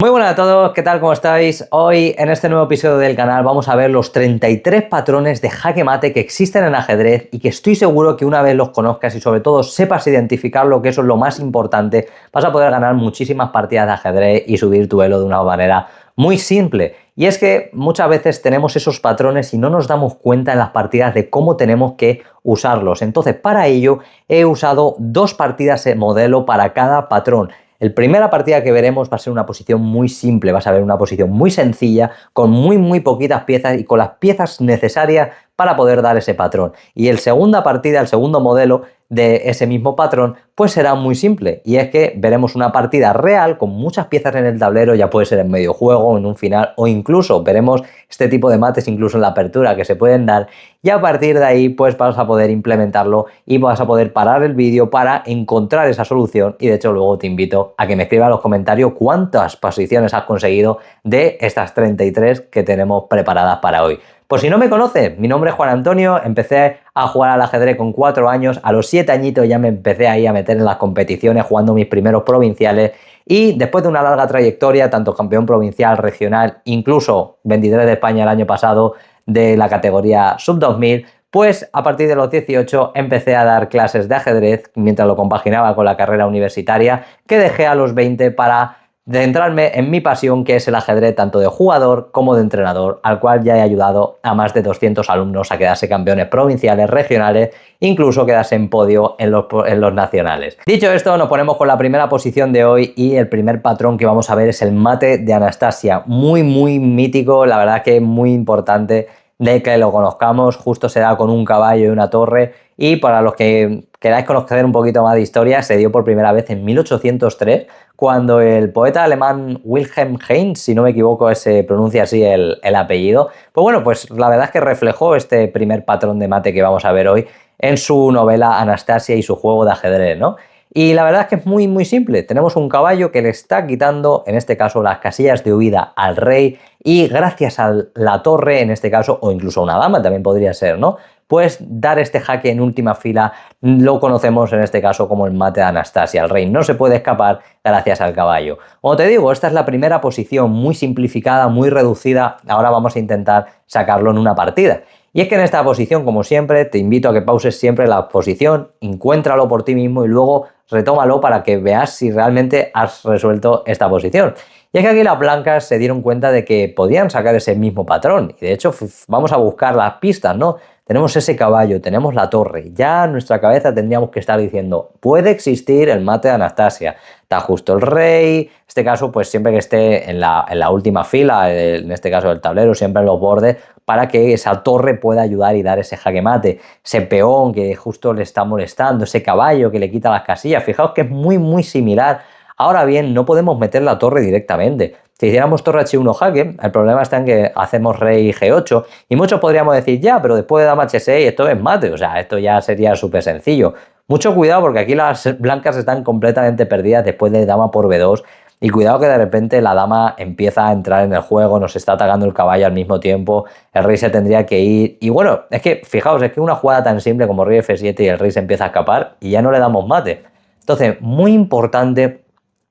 Muy buenas a todos, ¿qué tal? ¿Cómo estáis? Hoy en este nuevo episodio del canal vamos a ver los 33 patrones de jaque mate que existen en ajedrez y que estoy seguro que una vez los conozcas y sobre todo sepas identificarlo, que eso es lo más importante, vas a poder ganar muchísimas partidas de ajedrez y subir tu elo de una manera muy simple. Y es que muchas veces tenemos esos patrones y no nos damos cuenta en las partidas de cómo tenemos que usarlos. Entonces, para ello he usado dos partidas de modelo para cada patrón. La primera partida que veremos va a ser una posición muy simple, vas a ver una posición muy sencilla, con muy poquitas piezas y con las piezas necesarias para poder dar ese patrón. Y el segunda partida, el segundo modelo de ese mismo patrón, pues será muy simple. Y es que veremos una partida real con muchas piezas en el tablero, ya puede ser en medio juego, en un final o incluso veremos este tipo de mates incluso en la apertura que se pueden dar. Y a partir de ahí pues vas a poder implementarlo y vas a poder parar el vídeo para encontrar esa solución. Y de hecho luego te invito a que me escribas en los comentarios cuántas posiciones has conseguido de estas 33 que tenemos preparadas para hoy. Por si no me conoces, mi nombre es Juan Antonio, empecé a jugar al ajedrez con 4 años, a los 7 añitos ya me empecé ahí a meter en las competiciones jugando mis primeros provinciales y después de una larga trayectoria, tanto campeón provincial, regional, incluso 23 de España el año pasado de la categoría sub-2000, pues a partir de los 18 empecé a dar clases de ajedrez mientras lo compaginaba con la carrera universitaria que dejé a los 20 para centrarme en mi pasión, que es el ajedrez tanto de jugador como de entrenador, al cual ya he ayudado a más de 200 alumnos a quedarse campeones provinciales, regionales, incluso quedarse en podio en los nacionales. Dicho esto, nos ponemos con la primera posición de hoy y el primer patrón que vamos a ver es el mate de Anastasia. Muy mítico, la verdad que muy importante de que lo conozcamos. Justo se da con un caballo y una torre, y para los que queráis conocer un poquito más de historia, se dio por primera vez en 1803 cuando el poeta alemán Wilhelm Heinz, si no me equivoco se pronuncia así el apellido, pues bueno, pues la verdad es que reflejó este primer patrón de mate que vamos a ver hoy en su novela Anastasia y su juego de ajedrez, ¿no? Y la verdad es que es muy simple. Tenemos un caballo que le está quitando, en este caso, las casillas de huida al rey, y gracias a la torre, en este caso, o incluso a una dama también podría ser, ¿no? Pues dar este jaque en última fila lo conocemos en este caso como el mate de Anastasia. El rey no se puede escapar gracias al caballo. Como te digo, esta es la primera posición muy simplificada, muy reducida. Ahora vamos a intentar sacarlo en una partida. Y es que en esta posición, como siempre, te invito a que pauses siempre la posición, encuéntralo por ti mismo y luego retómalo para que veas si realmente has resuelto esta posición. Y es que aquí las blancas se dieron cuenta de que podían sacar ese mismo patrón. Y de hecho, vamos a buscar las pistas, ¿no? Tenemos ese caballo, tenemos la torre. Ya en nuestra cabeza tendríamos que estar diciendo, puede existir el mate de Anastasia. Está justo el rey. En este caso, pues siempre que esté en la última fila, en este caso del tablero, siempre en los bordes, para que esa torre pueda ayudar y dar ese jaque mate. Ese peón que justo le está molestando, ese caballo que le quita las casillas. Fijaos que es muy similar. Ahora bien, no podemos meter la torre directamente. Si hiciéramos torre H1 jaque, el problema está en que hacemos rey G8 y muchos podríamos decir, ya, pero después de dama H6 esto es mate, o sea, esto ya sería súper sencillo. Mucho cuidado porque aquí las blancas están completamente perdidas después de dama por B2 y cuidado que de repente la dama empieza a entrar en el juego, nos está atacando el caballo al mismo tiempo, el rey se tendría que ir y bueno, es que fijaos, es que una jugada tan simple como rey F7 y el rey se empieza a escapar y ya no le damos mate. Entonces, muy importante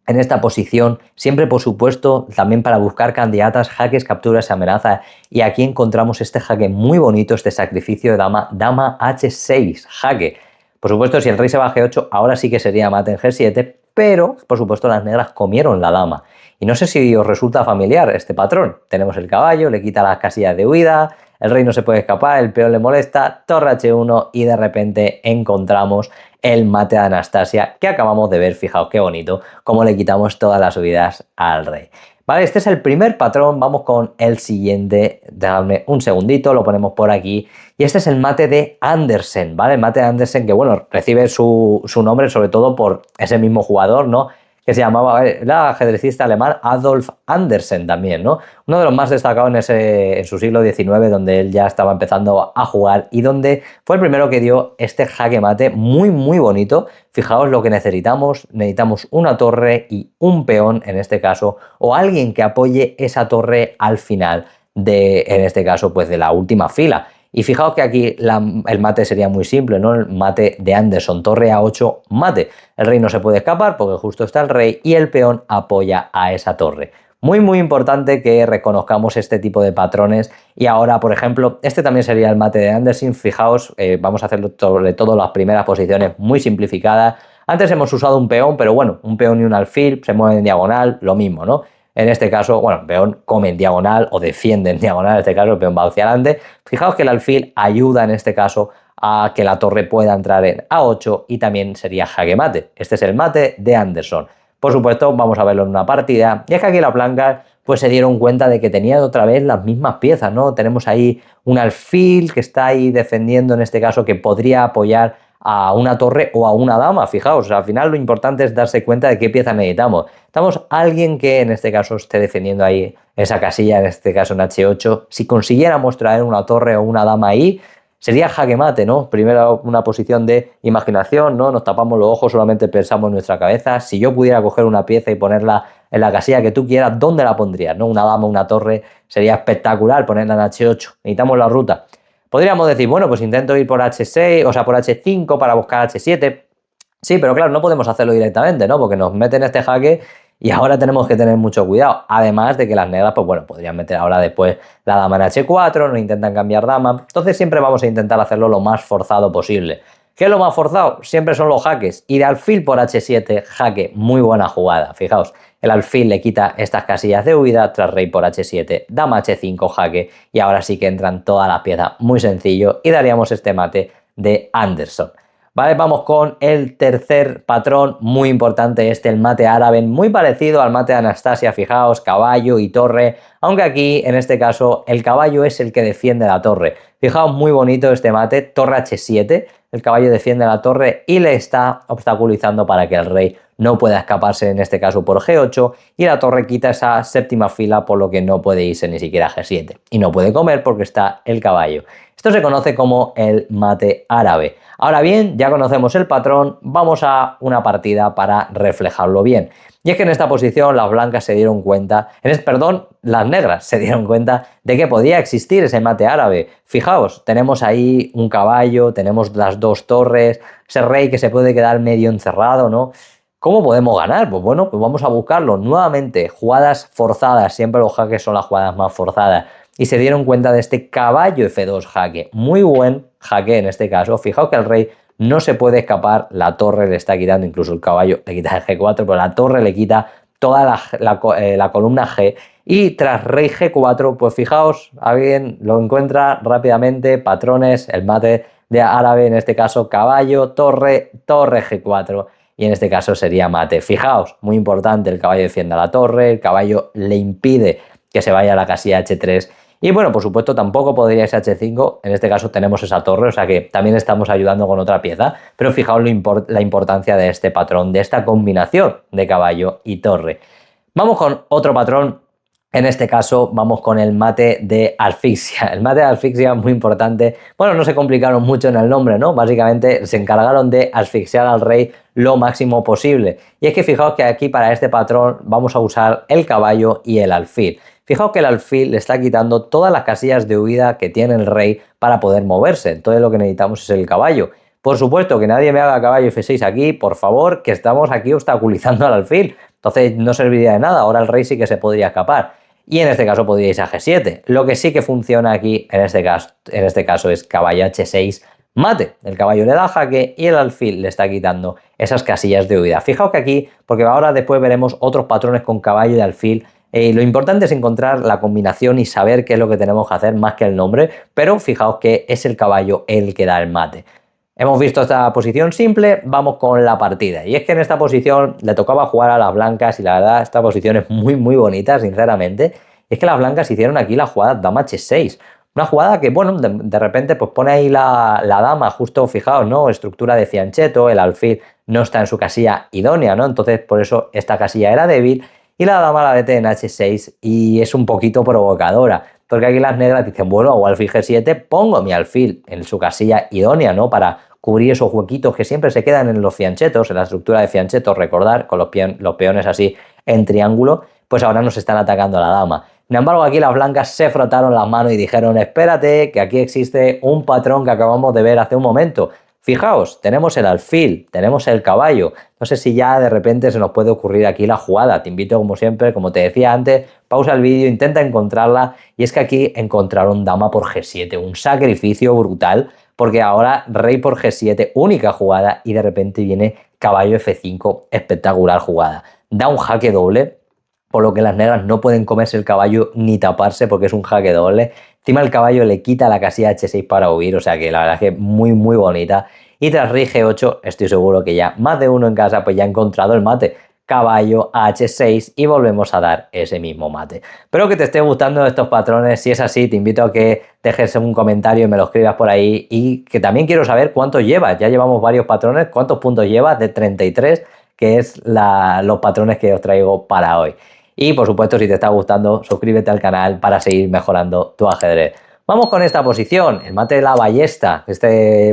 en esta posición, siempre por supuesto también para buscar candidatas, jaques, capturas y amenazas, y aquí encontramos este jaque muy bonito, este sacrificio de dama H6, jaque. Por supuesto, si el rey se va a G8, ahora sí que sería mate en G7, pero por supuesto las negras comieron la dama. Y no sé si os resulta familiar este patrón. Tenemos el caballo, le quita las casillas de huida, el rey no se puede escapar, el peón le molesta, torre H1 y de repente encontramos el mate de Anastasia que acabamos de ver. Fijaos qué bonito, cómo le quitamos todas las subidas al rey. Vale, este es el primer patrón, vamos con el siguiente, dejadme un segundito, lo ponemos por aquí. Y este es el mate de Andersen, ¿vale? El mate de Andersen que, bueno, recibe su nombre sobre todo por ese mismo jugador, ¿no? Que se llamaba, era ajedrecista alemán Adolf Andersen también, ¿no? Uno de los más destacados en su siglo XIX, donde él ya estaba empezando a jugar y donde fue el primero que dio este jaque mate muy bonito. Fijaos lo que necesitamos una torre y un peón en este caso, o alguien que apoye esa torre al final en este caso, pues de la última fila. Y fijaos que aquí el mate sería muy simple, ¿no? El mate de Andersen, torre A8, mate. El rey no se puede escapar porque justo está el rey y el peón apoya a esa torre. Muy importante que reconozcamos este tipo de patrones. Y ahora, por ejemplo, este también sería el mate de Anderson. Fijaos, vamos a hacerlo sobre todo las primeras posiciones muy simplificadas. Antes hemos usado un peón, pero bueno, un peón y un alfil se mueven en diagonal, lo mismo, ¿no? En este caso, bueno, el peón come en diagonal o defiende en diagonal, en este caso el peón va hacia adelante. Fijaos que el alfil ayuda en este caso a que la torre pueda entrar en A8 y también sería jaque mate. Este es el mate de Anderson. Por supuesto, vamos a verlo en una partida. Y es que aquí las blancas pues se dieron cuenta de que tenían otra vez las mismas piezas, ¿no? Tenemos ahí un alfil que está ahí defendiendo, en este caso, que podría apoyar a una torre o a una dama. Fijaos, al final lo importante es darse cuenta de qué pieza necesitamos. Necesitamos alguien que en este caso esté defendiendo ahí esa casilla, en este caso en H8. Si consiguiéramos traer una torre o una dama ahí, sería jaque mate, ¿no? Primero una posición de imaginación, ¿no? Nos tapamos los ojos, solamente pensamos en nuestra cabeza. Si yo pudiera coger una pieza y ponerla en la casilla que tú quieras, ¿dónde la pondrías? ¿No? Una dama, una torre, sería espectacular ponerla en H8. Necesitamos la ruta. Podríamos decir, bueno, pues intento ir por H6, o sea, por H5 para buscar H7. Sí, pero claro, no podemos hacerlo directamente, ¿no? Porque nos meten este jaque y ahora tenemos que tener mucho cuidado. Además de que las negras, pues bueno, podrían meter ahora después la dama en H4, nos intentan cambiar dama. Entonces siempre vamos a intentar hacerlo lo más forzado posible. ¿Qué es lo más forzado? Siempre son los jaques. Ir alfil por H7, jaque, muy buena jugada. Fijaos, el alfil le quita estas casillas de huida, tras rey por H7, dama H5, jaque, y ahora sí que entran todas las piezas muy sencillo y daríamos este mate de Anderson. Vale, vamos con el tercer patrón, muy importante el mate árabe, muy parecido al mate de Anastasia, fijaos, caballo y torre, aunque aquí, en este caso, el caballo es el que defiende la torre. Fijaos, muy bonito este mate, torre H7, el caballo defiende la torre y le está obstaculizando para que el rey no pueda escaparse, en este caso por G8, y la torre quita esa séptima fila, por lo que no puede irse ni siquiera a G7, y no puede comer porque está el caballo. Esto se conoce como el mate árabe. Ahora bien, ya conocemos el patrón, vamos a una partida para reflejarlo bien. Y es que en esta posición las blancas se dieron cuenta, las negras se dieron cuenta de que podía existir ese mate árabe. Fijaos, tenemos ahí un caballo, tenemos las dos torres, ese rey que se puede quedar medio encerrado, ¿no? ¿Cómo podemos ganar? Pues bueno, pues vamos a buscarlo. Nuevamente, jugadas forzadas, siempre los jaques son las jugadas más forzadas. Y se dieron cuenta de este caballo F2 jaque. Muy buen jaque en este caso. Fijaos que el rey no se puede escapar, la torre le está quitando, incluso el caballo le quita el G4, pero la torre le quita toda la columna G. Y tras rey G4, pues fijaos, alguien lo encuentra rápidamente, patrones, el mate de árabe, en este caso caballo, torre, torre G4. Y en este caso sería mate. Fijaos, muy importante, el caballo defiende a la torre, el caballo le impide que se vaya a la casilla H3. Y bueno, por supuesto tampoco podría irse H5, en este caso tenemos esa torre, o sea que también estamos ayudando con otra pieza, pero fijaos la importancia de este patrón, de esta combinación de caballo y torre. Vamos con otro patrón, en este caso vamos con el mate de asfixia. El mate de asfixia es muy importante, bueno, no se complicaron mucho en el nombre, ¿no? Básicamente se encargaron de asfixiar al rey lo máximo posible. Y es que fijaos que aquí para este patrón vamos a usar el caballo y el alfil. Fijaos que el alfil le está quitando todas las casillas de huida que tiene el rey para poder moverse. Entonces lo que necesitamos es el caballo. Por supuesto que nadie me haga caballo F6 aquí, por favor, que estamos aquí obstaculizando al alfil. Entonces no serviría de nada, ahora el rey sí que se podría escapar. Y en este caso podría irse a G7. Lo que sí que funciona aquí en este caso es caballo H6 mate. El caballo le da jaque y el alfil le está quitando esas casillas de huida. Fijaos que aquí, porque ahora después veremos otros patrones con caballo y alfil. Lo importante es encontrar la combinación y saber qué es lo que tenemos que hacer más que el nombre, pero fijaos que es el caballo el que da el mate. Hemos visto esta posición simple, vamos con la partida. Y es que en esta posición le tocaba jugar a las blancas y la verdad esta posición es muy bonita, sinceramente. Y es que las blancas hicieron aquí la jugada dama H6. Una jugada que, bueno, de repente pues pone ahí la dama, justo fijaos, ¿no? Estructura de fianchetto, el alfil no está en su casilla idónea, ¿no? Entonces por eso esta casilla era débil. Y la dama la mete en H6 y es un poquito provocadora, porque aquí las negras dicen, bueno, o alfil G7, pongo mi alfil en su casilla idónea, ¿no? Para cubrir esos huequitos que siempre se quedan en los fianchetos, en la estructura de fianchetos, recordar, con los peones así en triángulo, pues ahora nos están atacando a la dama. Sin embargo, aquí las blancas se frotaron las manos y dijeron, espérate, que aquí existe un patrón que acabamos de ver hace un momento. Fijaos, tenemos el alfil, tenemos el caballo. No sé si ya de repente se nos puede ocurrir aquí la jugada. Te invito, como siempre, como te decía antes, pausa el vídeo, intenta encontrarla. Y es que aquí encontraron dama por G7, un sacrificio brutal, porque ahora rey por G7, única jugada, y de repente viene caballo F5, espectacular jugada. Da un jaque doble, por lo que las negras no pueden comerse el caballo ni taparse porque es un jaque doble. Encima el caballo le quita la casilla H6 para huir, o sea que la verdad es que muy muy bonita. Y tras rey G8 estoy seguro que ya más de uno en casa pues ya ha encontrado el mate. Caballo a H6 y volvemos a dar ese mismo mate. Espero que te esté gustando estos patrones. Si es así, te invito a que dejes un comentario y me lo escribas por ahí. Y que también quiero saber cuántos llevas. Ya llevamos varios patrones. ¿Cuántos puntos llevas de 33? Que es los patrones que os traigo para hoy. Y por supuesto, si te está gustando, suscríbete al canal para seguir mejorando tu ajedrez. Vamos con esta posición, el mate de la ballesta.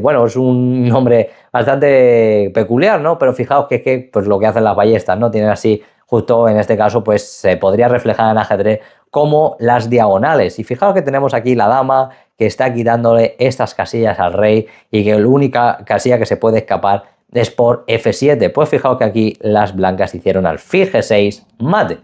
Bueno, es un nombre bastante peculiar, ¿no? Pero fijaos que es que pues, lo que hacen las ballestas, ¿no? Tienen así, justo en este caso, pues se podría reflejar en ajedrez como las diagonales. Y fijaos que tenemos aquí la dama que está quitándole estas casillas al rey y que la única casilla que se puede escapar es por F7. Pues fijaos que aquí las blancas hicieron alfil G6, mate.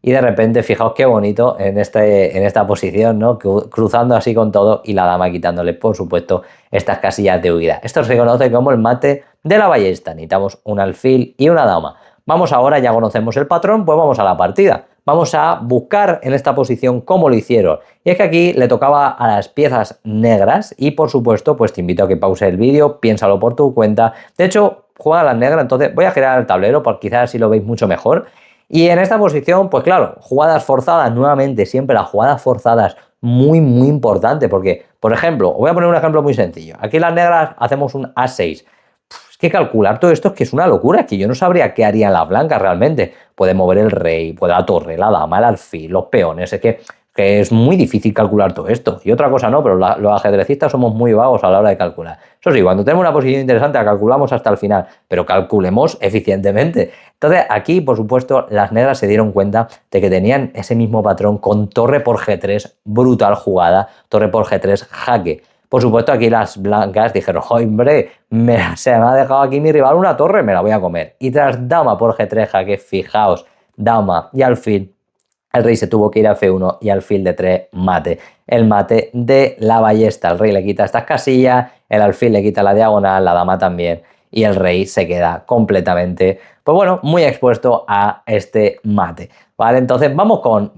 Y de repente, fijaos qué bonito en esta posición, ¿no? Cruzando así con todo y la dama quitándole, por supuesto, estas casillas de huida. Esto se conoce como el mate de la ballesta. Necesitamos un alfil y una dama. Vamos ahora, ya conocemos el patrón, pues vamos a la partida. Vamos a buscar en esta posición cómo lo hicieron. Y es que aquí le tocaba a las piezas negras y, por supuesto, pues te invito a que pause el vídeo, piénsalo por tu cuenta. De hecho, juega a las negras, entonces voy a girar el tablero porque quizás así lo veis mucho mejor. Y en esta posición, pues claro, jugadas forzadas, nuevamente, siempre las jugadas forzadas, muy, muy importante, porque, por ejemplo, os voy a poner un ejemplo muy sencillo. Aquí las negras hacemos un A6. Es que calcular todo esto es que es una locura, que yo no sabría qué harían las blancas realmente. Puede mover el rey, puede la torre, la dama, el alfil, los peones, es que es muy difícil calcular todo esto. Y otra cosa no, pero los ajedrecistas somos muy vagos a la hora de calcular. Eso sí, cuando tenemos una posición interesante la calculamos hasta el final, pero calculemos eficientemente. Entonces aquí, por supuesto, las negras se dieron cuenta de que tenían ese mismo patrón con torre por G3, brutal jugada, torre por G3, jaque. Por supuesto, aquí las blancas dijeron, hombre, se me ha dejado aquí mi rival una torre, me la voy a comer. Y tras dama por G3, jaque, fijaos, dama y alfil, el rey se tuvo que ir a F1 y alfil de 3, mate. El mate de la ballesta. El rey le quita estas casillas, el alfil le quita la diagonal, la dama también. Y el rey se queda completamente, pues bueno, muy expuesto a este mate. ¿Vale? Entonces vamos con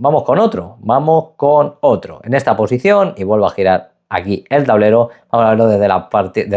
otro. En esta posición, y vuelvo a girar aquí el tablero, vamos a verlo desde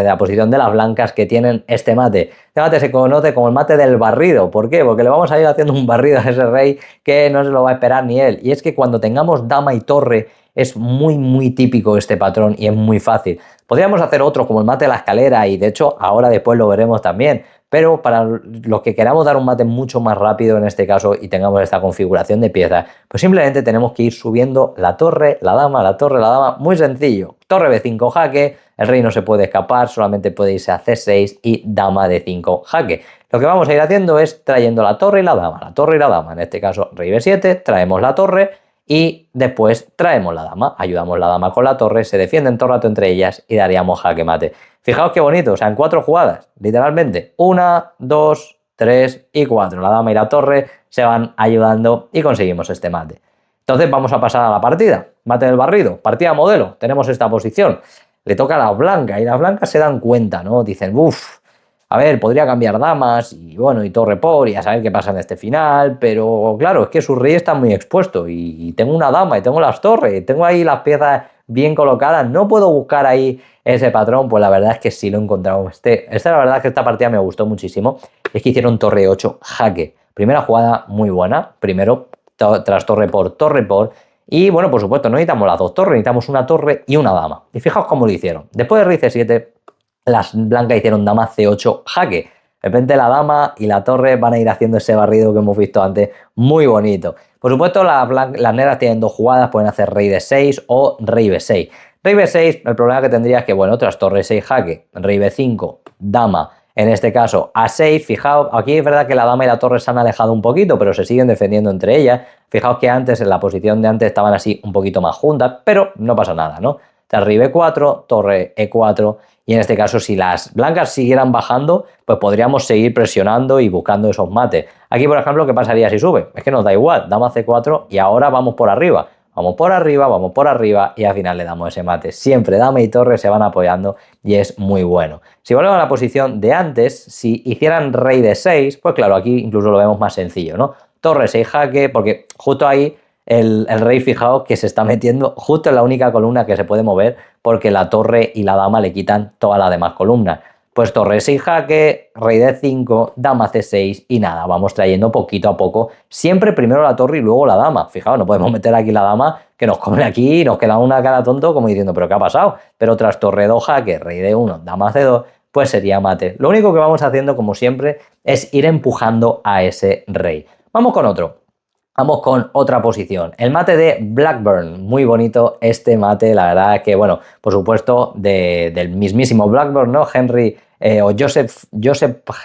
la posición de las blancas que tienen este mate. Este mate se conoce como el mate del barrido. ¿Por qué? Porque le vamos a ir haciendo un barrido a ese rey que no se lo va a esperar ni él. Y es que cuando tengamos dama y torre es muy muy típico este patrón y es muy fácil. Podríamos hacer otro como el mate de la escalera y de hecho ahora después lo veremos también. Pero para los que queramos dar un mate mucho más rápido en este caso y tengamos esta configuración de piezas, pues simplemente tenemos que ir subiendo la torre, la dama, la torre, la dama, muy sencillo. Torre B5 jaque, el rey no se puede escapar, solamente puede irse a C6 y dama D5 jaque. Lo que vamos a ir haciendo es trayendo la torre y la dama, en este caso rey B7, traemos la torre y después traemos la dama, ayudamos la dama con la torre, se defienden todo el rato entre ellas y daríamos jaque mate. Fijaos qué bonito, o sea, en 4 jugadas, literalmente, 1, 2, 3 y 4. La dama y la torre se van ayudando y conseguimos este mate. Entonces vamos a pasar a la partida. Mate del barrido, partida modelo, tenemos esta posición. Le toca a las blancas y las blancas se dan cuenta, ¿no? Dicen, uff, a ver, podría cambiar damas y bueno, y torre por y a saber qué pasa en este final, pero claro, es que su rey está muy expuesto y tengo una dama y tengo las torres, y tengo ahí las piezas bien colocadas, no puedo buscar ahí ese patrón. Pues la verdad es que sí lo encontramos. La verdad es que esta partida me gustó muchísimo, es que hicieron torre 8 jaque. Primera jugada muy buena, primero tras torre por, y bueno, por supuesto, no necesitamos las dos torres, necesitamos una torre y una dama. Y fijaos cómo lo hicieron. Después de rey C7, las blancas hicieron dama C8 jaque. De repente la dama y la torre van a ir haciendo ese barrido que hemos visto antes, muy bonito. Por supuesto, las negras tienen dos jugadas, pueden hacer rey D6 o rey B6. Rey B6, el problema que tendría es que, bueno, tras torre 6 jaque, rey B5, dama, en este caso A6, fijaos, aquí es verdad que la dama y la torre se han alejado un poquito, pero se siguen defendiendo entre ellas. Fijaos que antes, en la posición de antes, estaban así un poquito más juntas, pero no pasa nada, ¿no? Tras rey B4, torre E4 y en este caso si las blancas siguieran bajando, pues podríamos seguir presionando y buscando esos mates. Aquí, por ejemplo, ¿qué pasaría si sube? Es que nos da igual, dama C4 y ahora vamos por arriba. Vamos por arriba y al final le damos ese mate. Siempre dama y torre se van apoyando y es muy bueno. Si volvemos a la posición de antes, si hicieran rey de 6, pues claro, aquí incluso lo vemos más sencillo, ¿no? Torre 6 jaque, porque justo ahí el rey, fijaos que se está metiendo justo en la única columna que se puede mover, porque la torre y la dama le quitan todas las demás columnas. Pues torre 6 jaque, rey de 5, dama C6 y nada, vamos trayendo poquito a poco, siempre primero la torre y luego la dama. Fijaos, no podemos meter aquí la dama que nos come aquí y nos queda una cara tonto como diciendo, ¿pero qué ha pasado? Pero tras torre 2 jaque, rey de 1, dama C2, pues sería mate. Lo único que vamos haciendo, como siempre, es ir empujando a ese rey. Vamos con otro. Vamos con otra posición, el mate de Blackburn, muy bonito este mate, la verdad que, bueno, por supuesto, del mismísimo Blackburn, ¿no? Joseph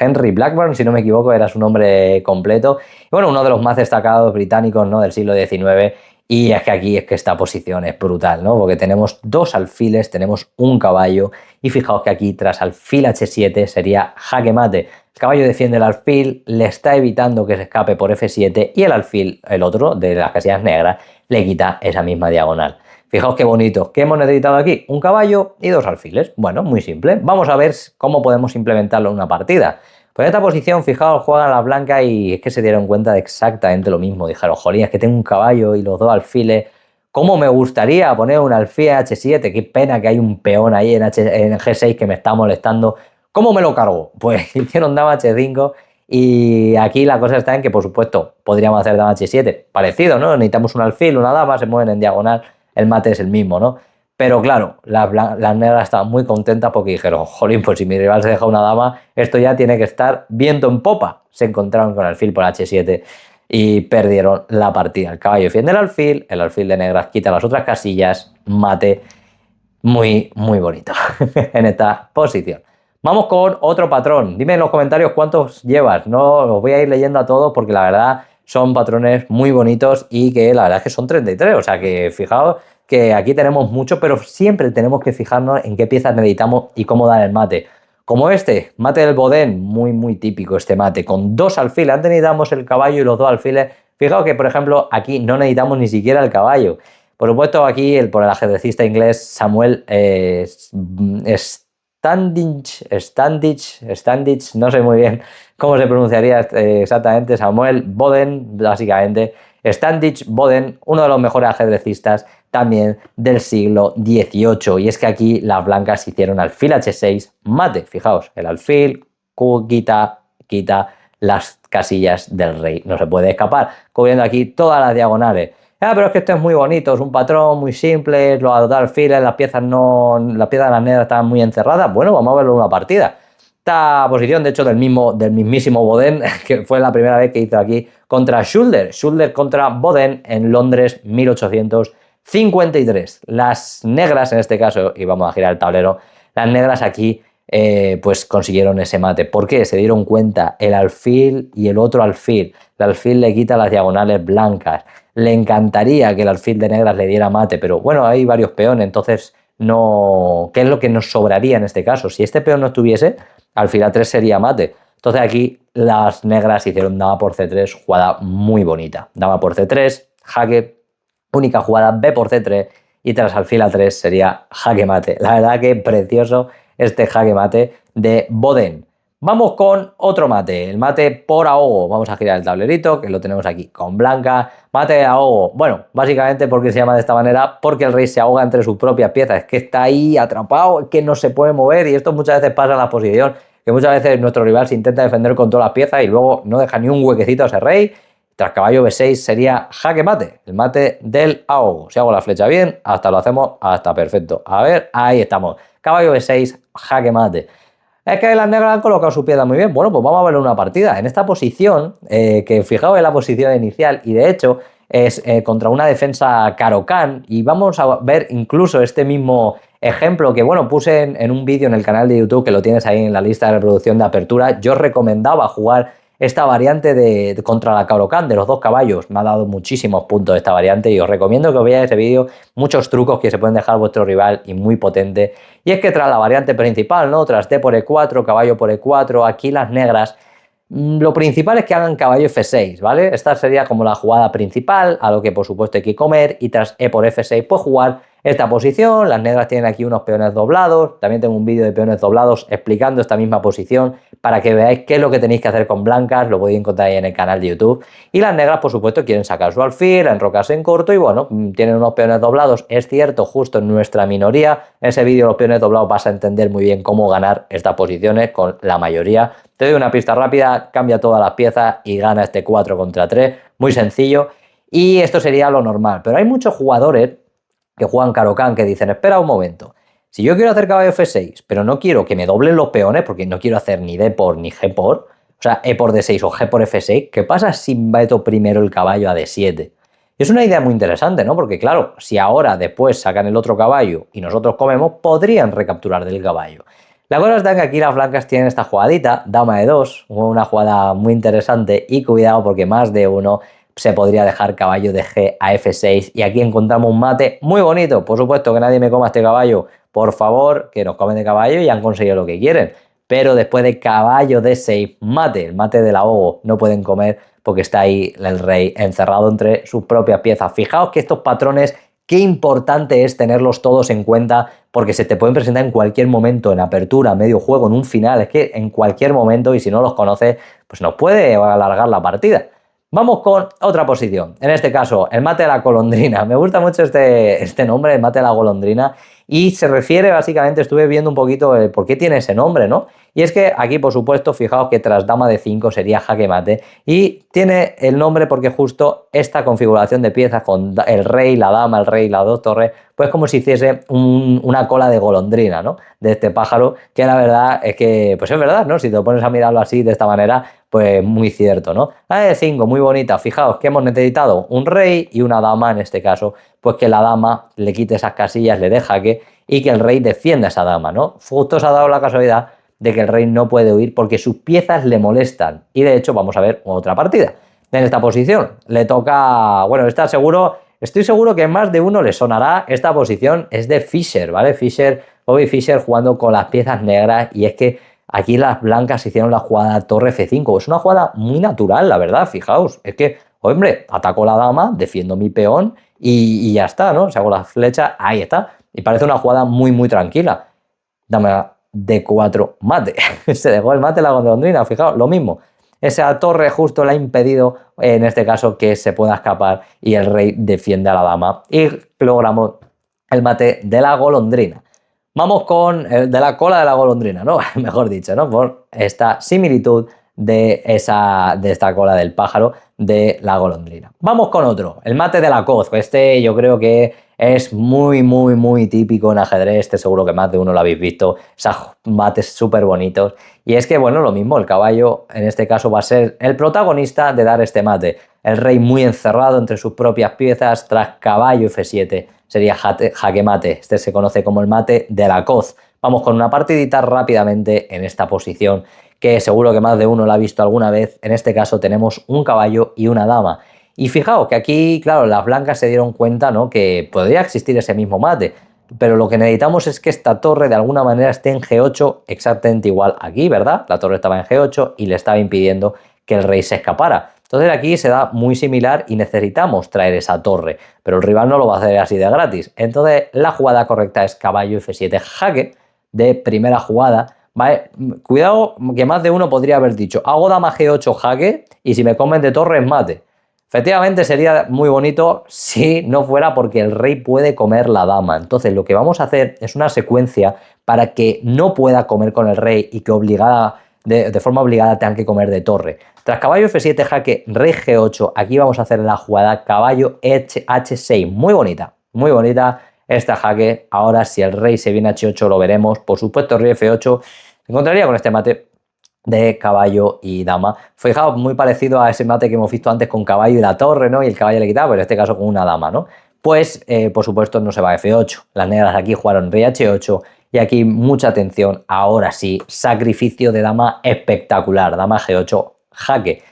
Henry Blackburn, si no me equivoco, era su nombre completo. Y bueno, uno de los más destacados británicos, ¿no? Del siglo XIX. Y es que aquí es que esta posición es brutal, ¿no? Porque tenemos dos alfiles, tenemos un caballo y fijaos que aquí tras alfil H7 sería jaque mate. El caballo defiende el alfil, le está evitando que se escape por F7 y el alfil, el otro, de las casillas negras, le quita esa misma diagonal. Fijaos qué bonito. ¿Qué hemos necesitado aquí? Un caballo y dos alfiles. Bueno, muy simple. Vamos a ver cómo podemos implementarlo en una partida. Pues en esta posición, fijaos, juegan las blancas y es que se dieron cuenta de exactamente lo mismo. Dijeron, jolín, es que tengo un caballo y los dos alfiles. ¿Cómo me gustaría poner un alfil H7? Qué pena que hay un peón ahí en G6 que me está molestando. ¿Cómo me lo cargo? Pues hicieron dama H5 y aquí la cosa está en que, por supuesto, podríamos hacer dama H7. Parecido, ¿no? Necesitamos un alfil, una dama, se mueven en diagonal, el mate es el mismo, ¿no? Pero claro, las negras estaban muy contentas porque dijeron, jolín, pues si mi rival se deja una dama, esto ya tiene que estar viento en popa. Se encontraron con el alfil por H7 y perdieron la partida. El caballo defiende el alfil de negras quita las otras casillas, mate muy, muy bonito en esta posición. Vamos con otro patrón. Dime en los comentarios cuántos llevas. No los voy a ir leyendo a todos porque la verdad son patrones muy bonitos y que la verdad es que son 33. O sea que fijaos que aquí tenemos mucho, pero siempre tenemos que fijarnos en qué piezas necesitamos y cómo dar el mate. Como este, mate del Bodén, muy, muy típico este mate, con dos alfiles. Antes necesitamos el caballo y los dos alfiles. Fijaos que, por ejemplo, aquí no necesitamos ni siquiera el caballo. Por supuesto, aquí por el ajedrecista inglés Samuel Standish, no sé muy bien cómo se pronunciaría exactamente, Samuel Boden, básicamente. Standish Boden, uno de los mejores ajedrecistas también del siglo XVIII. Y es que aquí las blancas hicieron alfil H6 mate. Fijaos, el alfil quita las casillas del rey. No se puede escapar, cubriendo aquí todas las diagonales. Pero es que esto es muy bonito, es un patrón muy simple, los dos alfiles, las piezas de las negras están muy encerradas. Bueno, vamos a verlo en una partida. Esta posición, de hecho, del mismísimo Boden, que fue la primera vez que hizo aquí contra Schulder contra Boden en Londres 1853. Las negras en este caso, y vamos a girar el tablero, las negras aquí pues consiguieron ese mate. ¿Por qué? Se dieron cuenta, el alfil y el otro alfil. El alfil le quita las diagonales blancas. Le encantaría que el alfil de negras le diera mate, pero bueno, hay varios peones, entonces no. ¿Qué es lo que nos sobraría en este caso? Si este peón no estuviese, alfil A3 sería mate. Entonces aquí las negras hicieron dama por C3, jugada muy bonita. Dama por C3, jaque, única jugada B por C3 y tras alfil A3 sería jaque mate. La verdad que precioso este jaque mate de Boden. Vamos con otro mate, el mate por ahogo. Vamos a girar el tablerito, que lo tenemos aquí con blanca. Mate de ahogo. Bueno, básicamente, ¿por qué se llama de esta manera? Porque el rey se ahoga entre sus propias piezas. Es que está ahí atrapado, es que no se puede mover. Y esto muchas veces pasa en la posición, que muchas veces nuestro rival se intenta defender con todas las piezas y luego no deja ni un huequecito a ese rey. Tras caballo B6 sería jaque mate, el mate del ahogo. Si hago la flecha bien, hasta lo hacemos hasta perfecto. A ver, ahí estamos. Caballo B6, jaque mate. Es que las negras han colocado su pieza muy bien. Bueno, pues vamos a ver una partida. En esta posición, que fijaos en la posición inicial, y de hecho es contra una defensa Caro-Kann, y vamos a ver incluso este mismo ejemplo que, bueno, puse en un vídeo en el canal de YouTube, que lo tienes ahí en la lista de reproducción de apertura. Yo recomendaba jugar esta variante contra la Caro-Kann de los 2 caballos. Me ha dado muchísimos puntos esta variante y os recomiendo que os veáis ese vídeo, muchos trucos que se pueden dejar vuestro rival y muy potente. Y es que tras la variante principal, ¿no? Tras D por E4, caballo por E4, aquí las negras, lo principal es que hagan caballo F6, ¿vale? Esta sería como la jugada principal, a lo que por supuesto hay que comer, y tras E por F6 pues jugar esta posición. Las negras tienen aquí unos peones doblados, también tengo un vídeo de peones doblados explicando esta misma posición para que veáis qué es lo que tenéis que hacer con blancas, lo podéis encontrar ahí en el canal de YouTube. Y las negras por supuesto quieren sacar su alfil, enrocarse en corto y bueno, tienen unos peones doblados, es cierto, justo en nuestra minoría. En ese vídeo los peones doblados vas a entender muy bien cómo ganar estas posiciones con la mayoría. Te doy una pista rápida, cambia todas las piezas y gana este 4 contra 3, muy sencillo. Y esto sería lo normal, pero hay muchos jugadores que juegan Caro-Kann que dicen, espera un momento, si yo quiero hacer caballo F6, pero no quiero que me doblen los peones, porque no quiero hacer ni D por ni G por, o sea, E por D6 o G por F6, ¿qué pasa si meto primero el caballo a D7? Es una idea muy interesante, ¿no? Porque claro, si ahora después sacan el otro caballo y nosotros comemos, podrían recapturar del caballo. La cosa está en que aquí las blancas tienen esta jugadita, dama E2, una jugada muy interesante y cuidado porque más de uno se podría dejar caballo de G a F6 y aquí encontramos un mate muy bonito. Por supuesto que nadie me coma este caballo, por favor, que nos comen de caballo y han conseguido lo que quieren. Pero después de caballo D6, mate, el mate del ahogo, no pueden comer porque está ahí el rey encerrado entre sus propias piezas. Fijaos que estos patrones, qué importante es tenerlos todos en cuenta porque se te pueden presentar en cualquier momento, en apertura, medio juego, en un final, es que en cualquier momento y si no los conoces, pues nos puede alargar la partida. Vamos con otra posición, en este caso el mate de la golondrina. Me gusta mucho este nombre, el mate de la golondrina, y se refiere básicamente, estuve viendo un poquito el por qué tiene ese nombre, ¿no? Y es que aquí, por supuesto, fijaos que tras dama de 5 sería jaque mate y tiene el nombre porque justo esta configuración de piezas con el rey, la dama, el rey y las 2 torres, pues como si hiciese una cola de golondrina, ¿no? De este pájaro, que la verdad es que, pues es verdad, ¿no? Si te pones a mirarlo así, de esta manera, pues muy cierto, ¿no? La de 5, muy bonita. Fijaos que hemos necesitado un rey y una dama, en este caso, pues que la dama le quite esas casillas, le dé jaque y que el rey defienda a esa dama, ¿no? Justo se ha dado la casualidad de que el rey no puede huir porque sus piezas le molestan. Y de hecho vamos a ver otra partida. En esta posición le toca, bueno, estoy seguro que más de uno le sonará esta posición, es de Fischer, ¿vale? Bobby Fischer jugando con las piezas negras y es que aquí las blancas hicieron la jugada torre F5. Es una jugada muy natural, la verdad, fijaos. Es que, hombre, ataco la dama, defiendo mi peón y ya está, ¿no? O sea, con la flecha, ahí está. Y parece una jugada muy, muy tranquila. Dame D4 mate. Se dejó el mate la golondrina, fijaos, lo mismo. Esa torre justo le ha impedido, en este caso, que se pueda escapar y el rey defiende a la dama. Y logramos el mate de la golondrina. Vamos con el de la cola de la golondrina, ¿no? Mejor dicho, ¿no? Por esta similitud de esta cola del pájaro de la golondrina. Vamos con otro, el mate de la coz. Este yo creo que es muy, muy, muy típico en ajedrez. Este seguro que más de uno lo habéis visto. Esos mates súper bonitos. Y es que, bueno, lo mismo, el caballo en este caso va a ser el protagonista de dar este mate. El rey muy encerrado entre sus propias piezas tras caballo F7. Sería jaque mate. Este se conoce como el mate de la coz. Vamos con una partidita rápidamente en esta posición que seguro que más de uno la ha visto alguna vez. En este caso tenemos un caballo y una dama. Y fijaos que aquí, claro, las blancas se dieron cuenta, ¿no?, que podría existir ese mismo mate. Pero lo que necesitamos es que esta torre de alguna manera esté en G8 exactamente igual aquí, ¿verdad? La torre estaba en G8 y le estaba impidiendo que el rey se escapara. Entonces aquí se da muy similar y necesitamos traer esa torre, pero el rival no lo va a hacer así de gratis. Entonces la jugada correcta es caballo F7 jaque de primera jugada. Vale, cuidado que más de uno podría haber dicho, hago dama G8 jaque y si me comen de torre es mate. Efectivamente sería muy bonito si no fuera porque el rey puede comer la dama. Entonces lo que vamos a hacer es una secuencia para que no pueda comer con el rey y que de forma obligada tengan que comer de torre. Tras caballo F7 jaque, rey G8, aquí vamos a hacer la jugada caballo H6. Muy bonita esta jaque. Ahora si el rey se viene a H8 lo veremos. Por supuesto rey F8 se encontraría con este mate de caballo y dama. Fijaos, muy parecido a ese mate que hemos visto antes con caballo y la torre, ¿no? Y el caballo le quitaba, pero en este caso con una dama, ¿no? Pues, por supuesto, no se va a F8. Las negras aquí jugaron rey H8 y aquí mucha atención. Ahora sí, sacrificio de dama espectacular. Dama G8, jaque.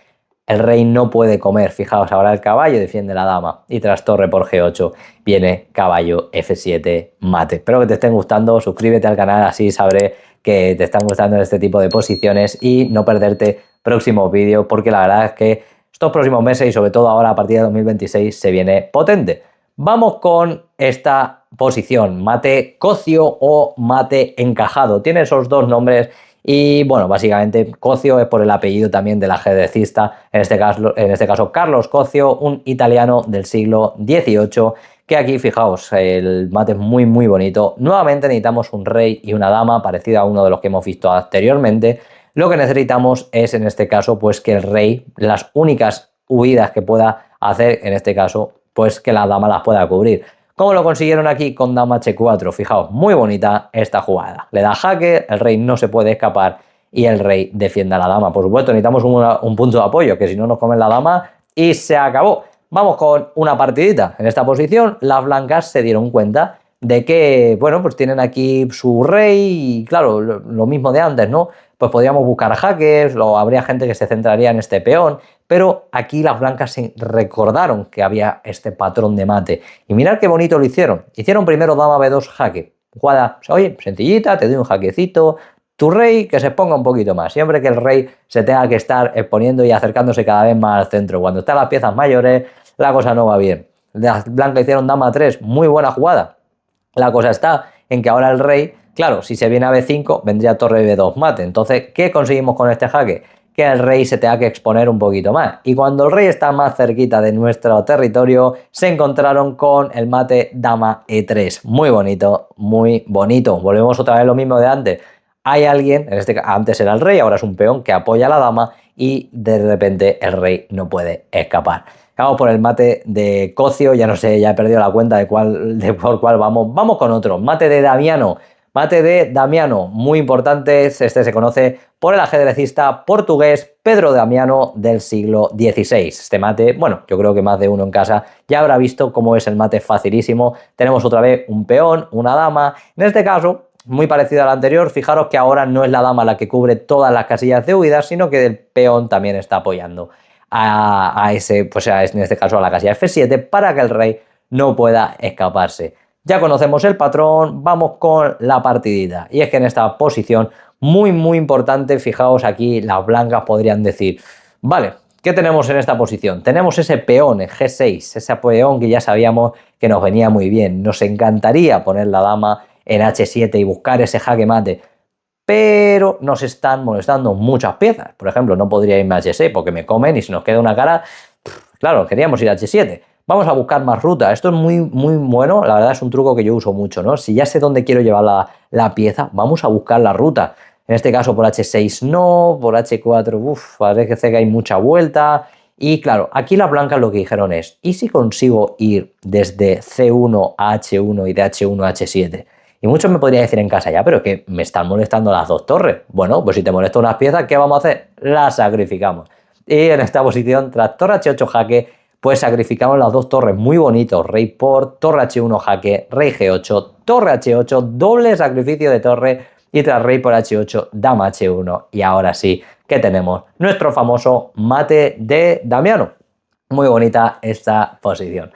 El rey no puede comer, fijaos, ahora el caballo defiende la dama y tras torre por G8 viene caballo F7 mate. Espero que te estén gustando, suscríbete al canal, así sabré que te están gustando este tipo de posiciones y no perderte próximos vídeos porque la verdad es que estos próximos meses y sobre todo ahora a partir de 2026 se viene potente. Vamos con esta posición, mate cocio o mate encajado. Tiene esos dos nombres. Y bueno, básicamente Cocio es por el apellido también del ajedrecista, en este caso Carlos Cocio, un italiano del siglo XVIII, que aquí fijaos, el mate es muy muy bonito. Nuevamente necesitamos un rey y una dama, parecido a uno de los que hemos visto anteriormente. Lo que necesitamos es en este caso pues que el rey, las únicas huidas que pueda hacer en este caso, pues que la dama las pueda cubrir. ¿Cómo lo consiguieron aquí con dama h4? Fijaos, muy bonita esta jugada. Le da jaque, el rey no se puede escapar y el rey defiende a la dama. Por supuesto, necesitamos un punto de apoyo, que si no nos comen la dama y se acabó. Vamos con una partidita. En esta posición, las blancas se dieron cuenta de que, bueno, pues tienen aquí su rey y claro, lo mismo de antes, ¿no? Pues podríamos buscar jaques, o habría gente que se centraría en este peón, pero aquí las blancas se recordaron que había este patrón de mate. Y mirad qué bonito lo hicieron. Hicieron primero dama b2 jaque. Jugada, oye, sencillita, te doy un jaquecito. Tu rey que se exponga un poquito más. Siempre que el rey se tenga que estar exponiendo y acercándose cada vez más al centro. Cuando están las piezas mayores, la cosa no va bien. Las blancas hicieron dama 3, muy buena jugada. La cosa está en que ahora el rey, claro, si se viene a b5, vendría torre b2 mate. Entonces, ¿qué conseguimos con este jaque? Que el rey se tenga que exponer un poquito más. Y cuando el rey está más cerquita de nuestro territorio, se encontraron con el mate dama e3. Muy bonito, muy bonito. Volvemos otra vez lo mismo de antes. Hay alguien, antes era el rey, ahora es un peón que apoya a la dama y de repente el rey no puede escapar. Vamos por el mate de Cocio, ya no sé, ya he perdido la cuenta por cuál vamos. Vamos con otro, mate de Damiano. Mate de Damiano, muy importante, este se conoce por el ajedrecista portugués Pedro Damiano del siglo XVI. Este mate, bueno, yo creo que más de uno en casa ya habrá visto cómo es el mate facilísimo. Tenemos otra vez un peón, una dama, en este caso muy parecido al anterior. Fijaros que ahora no es la dama la que cubre todas las casillas de huida, sino que el peón también está apoyando a ese, pues en este caso a la casilla F7 para que el rey no pueda escaparse. Ya conocemos el patrón, vamos con la partidita. Y es que en esta posición muy muy importante, fijaos aquí, las blancas podrían decir, vale, ¿qué tenemos en esta posición? Tenemos ese peón en G6, ese peón que ya sabíamos que nos venía muy bien. Nos encantaría poner la dama en H7 y buscar ese jaque mate, pero nos están molestando muchas piezas. Por ejemplo, no podría irme a H6 porque me comen y si nos queda una cara, claro, queríamos ir a H7. Vamos a buscar más ruta. Esto es muy, muy bueno. La verdad es un truco que yo uso mucho, ¿no? Si ya sé dónde quiero llevar la pieza, vamos a buscar la ruta. En este caso por H6 no, por H4, parece que hay mucha vuelta. Y claro, aquí las blancas lo que dijeron es, ¿y si consigo ir desde C1 a H1 y de H1 a H7? Y muchos me podrían decir en casa, ya, pero es que me están molestando las dos torres. Bueno, pues si te molestan unas piezas, ¿qué vamos a hacer? Las sacrificamos. Y en esta posición, tras torre H8 jaque, pues sacrificamos las dos torres muy bonitos. Rey por, torre H1 jaque, rey G8, torre H8, doble sacrificio de torre y tras rey por H8, dama H1. Y ahora sí que tenemos nuestro famoso mate de Damiano. Muy bonita esta posición.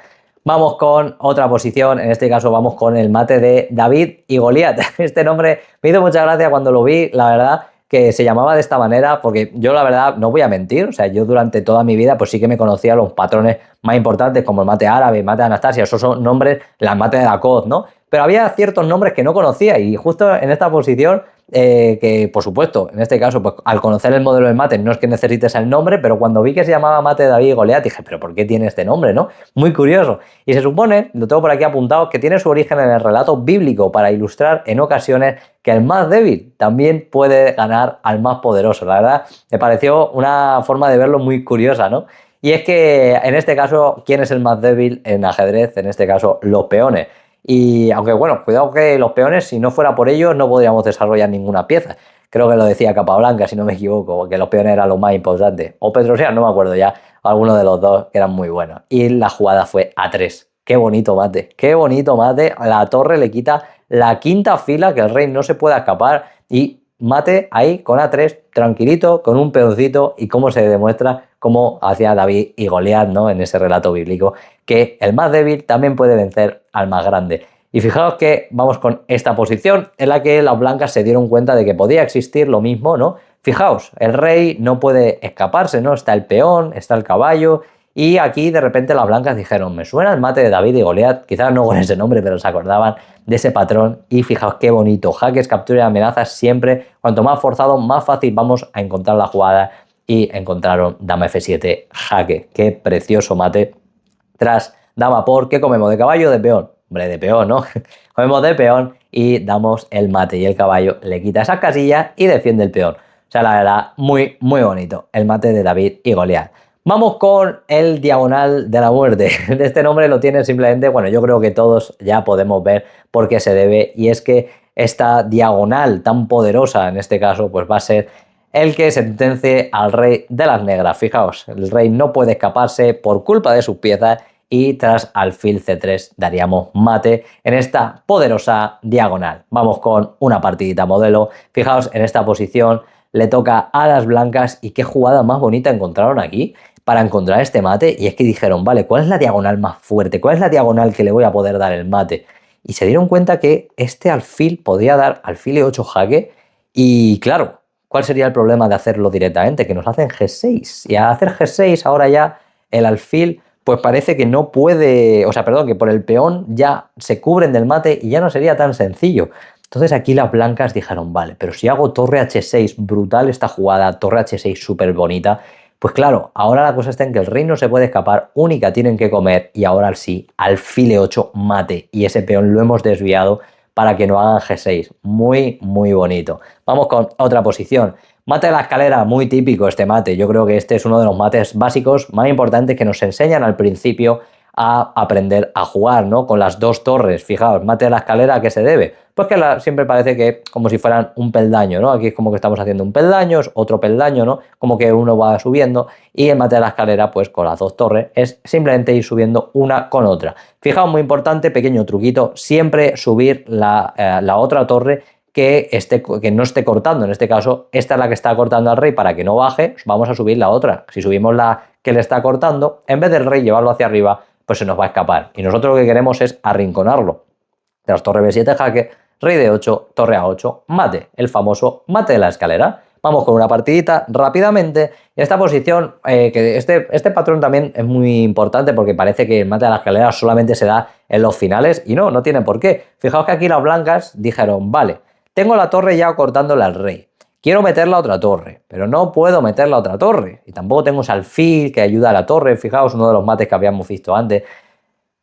Vamos con otra posición, en este caso vamos con el mate de David y Goliat. Este nombre me hizo mucha gracia cuando lo vi, la verdad, que se llamaba de esta manera, porque yo la verdad no voy a mentir, o sea, yo durante toda mi vida pues sí que me conocía los patrones más importantes como el mate árabe, el mate de Anastasia, esos son nombres, la mate de Lacoste, ¿no? Pero había ciertos nombres que no conocía y justo en esta posición, que por supuesto, en este caso, pues al conocer el modelo de mate no es que necesites el nombre, pero cuando vi que se llamaba mate de David y Goliat dije, pero ¿por qué tiene este nombre, no? Muy curioso. Y se supone, lo tengo por aquí apuntado, que tiene su origen en el relato bíblico para ilustrar en ocasiones que el más débil también puede ganar al más poderoso. La verdad, me pareció una forma de verlo muy curiosa, ¿no? Y es que en este caso, ¿quién es el más débil en ajedrez? En este caso, los peones. Y aunque bueno, cuidado que los peones, si no fuera por ellos, no podríamos desarrollar ninguna pieza. Creo que lo decía Capablanca, si no me equivoco, que los peones eran lo más importante. O Petrosian, no me acuerdo ya, alguno de los dos que eran muy buenos. Y la jugada fue A3. Qué bonito mate, qué bonito mate. La torre le quita la quinta fila, que el rey no se pueda escapar. Y mate ahí con A3, tranquilito, con un peoncito, y cómo se demuestra, como hacía David y Goliat, ¿no? En ese relato bíblico, que el más débil también puede vencer al más grande. Y fijaos que vamos con esta posición en la que las blancas se dieron cuenta de que podía existir lo mismo, ¿no? Fijaos, el rey no puede escaparse, ¿no? Está el peón, está el caballo, y aquí de repente las blancas dijeron, me suena el mate de David y Goliat, quizás no con ese nombre, pero se acordaban de ese patrón. Y fijaos qué bonito, jaques, captura y amenazas siempre, cuanto más forzado, más fácil vamos a encontrar la jugada, y encontraron dama F7, jaque. Qué precioso mate. Tras dama por, ¿qué comemos? ¿De caballo o de peón? Hombre, de peón, ¿no? Comemos de peón y damos el mate, y el caballo le quita esas casillas y defiende el peón. O sea, la verdad, muy, muy bonito el mate de David y Goliat. Vamos con el diagonal de la muerte. De este nombre lo tiene simplemente, bueno, yo creo que todos ya podemos ver por qué se debe, y es que esta diagonal tan poderosa, en este caso, pues va a ser el que sentencie al rey de las negras. Fijaos, el rey no puede escaparse por culpa de sus piezas, y tras alfil C3 daríamos mate en esta poderosa diagonal. Vamos con una partidita modelo. Fijaos, en esta posición le toca a las blancas, y qué jugada más bonita encontraron aquí para encontrar este mate. Y es que dijeron, vale, ¿cuál es la diagonal más fuerte? ¿Cuál es la diagonal que le voy a poder dar el mate? Y se dieron cuenta que este alfil podía dar alfil E8 jaque, y claro, ¿cuál sería el problema de hacerlo directamente? Que nos hacen G6, y al hacer G6 ahora ya el alfil pues parece que no puede, o sea, perdón, que por el peón ya se cubren del mate y ya no sería tan sencillo. Entonces aquí las blancas dijeron, vale, pero si hago torre H6, brutal esta jugada, torre H6 súper bonita, pues claro, ahora la cosa está en que el rey no se puede escapar, única tienen que comer, y ahora sí, alfil E8 mate, y ese peón lo hemos desviado para que no hagan G6. Muy, muy bonito. Vamos con otra posición. Mate de la escalera, muy típico este mate. Yo creo que este es uno de los mates básicos más importantes que nos enseñan al principio a aprender a jugar, ¿no? Con las dos torres. Fijaos, mate de la escalera, ¿a qué se debe? Pues que siempre parece que como si fueran un peldaño, ¿no? Aquí es como que estamos haciendo un peldaño, otro peldaño, ¿no? Como que uno va subiendo, y el mate de la escalera, pues con las dos torres, es simplemente ir subiendo una con otra. Fijaos, muy importante, pequeño truquito, siempre subir la otra torre que no esté cortando. En este caso, esta es la que está cortando al rey, para que no baje, vamos a subir la otra. Si subimos la que le está cortando, en vez del rey llevarlo hacia arriba, pues se nos va a escapar. Y nosotros lo que queremos es arrinconarlo. Tras torre B7 jaque, rey D8, torre A8, mate, el famoso mate de la escalera. Vamos con una partidita rápidamente. En esta posición, que este patrón también es muy importante, porque parece que el mate de la escalera solamente se da en los finales, y no tiene por qué. Fijaos que aquí las blancas dijeron, vale, tengo la torre ya cortándole al rey, quiero meter la otra torre, pero no puedo meter la otra torre, y tampoco tengo ese alfil que ayuda a la torre. Fijaos, uno de los mates que habíamos visto antes.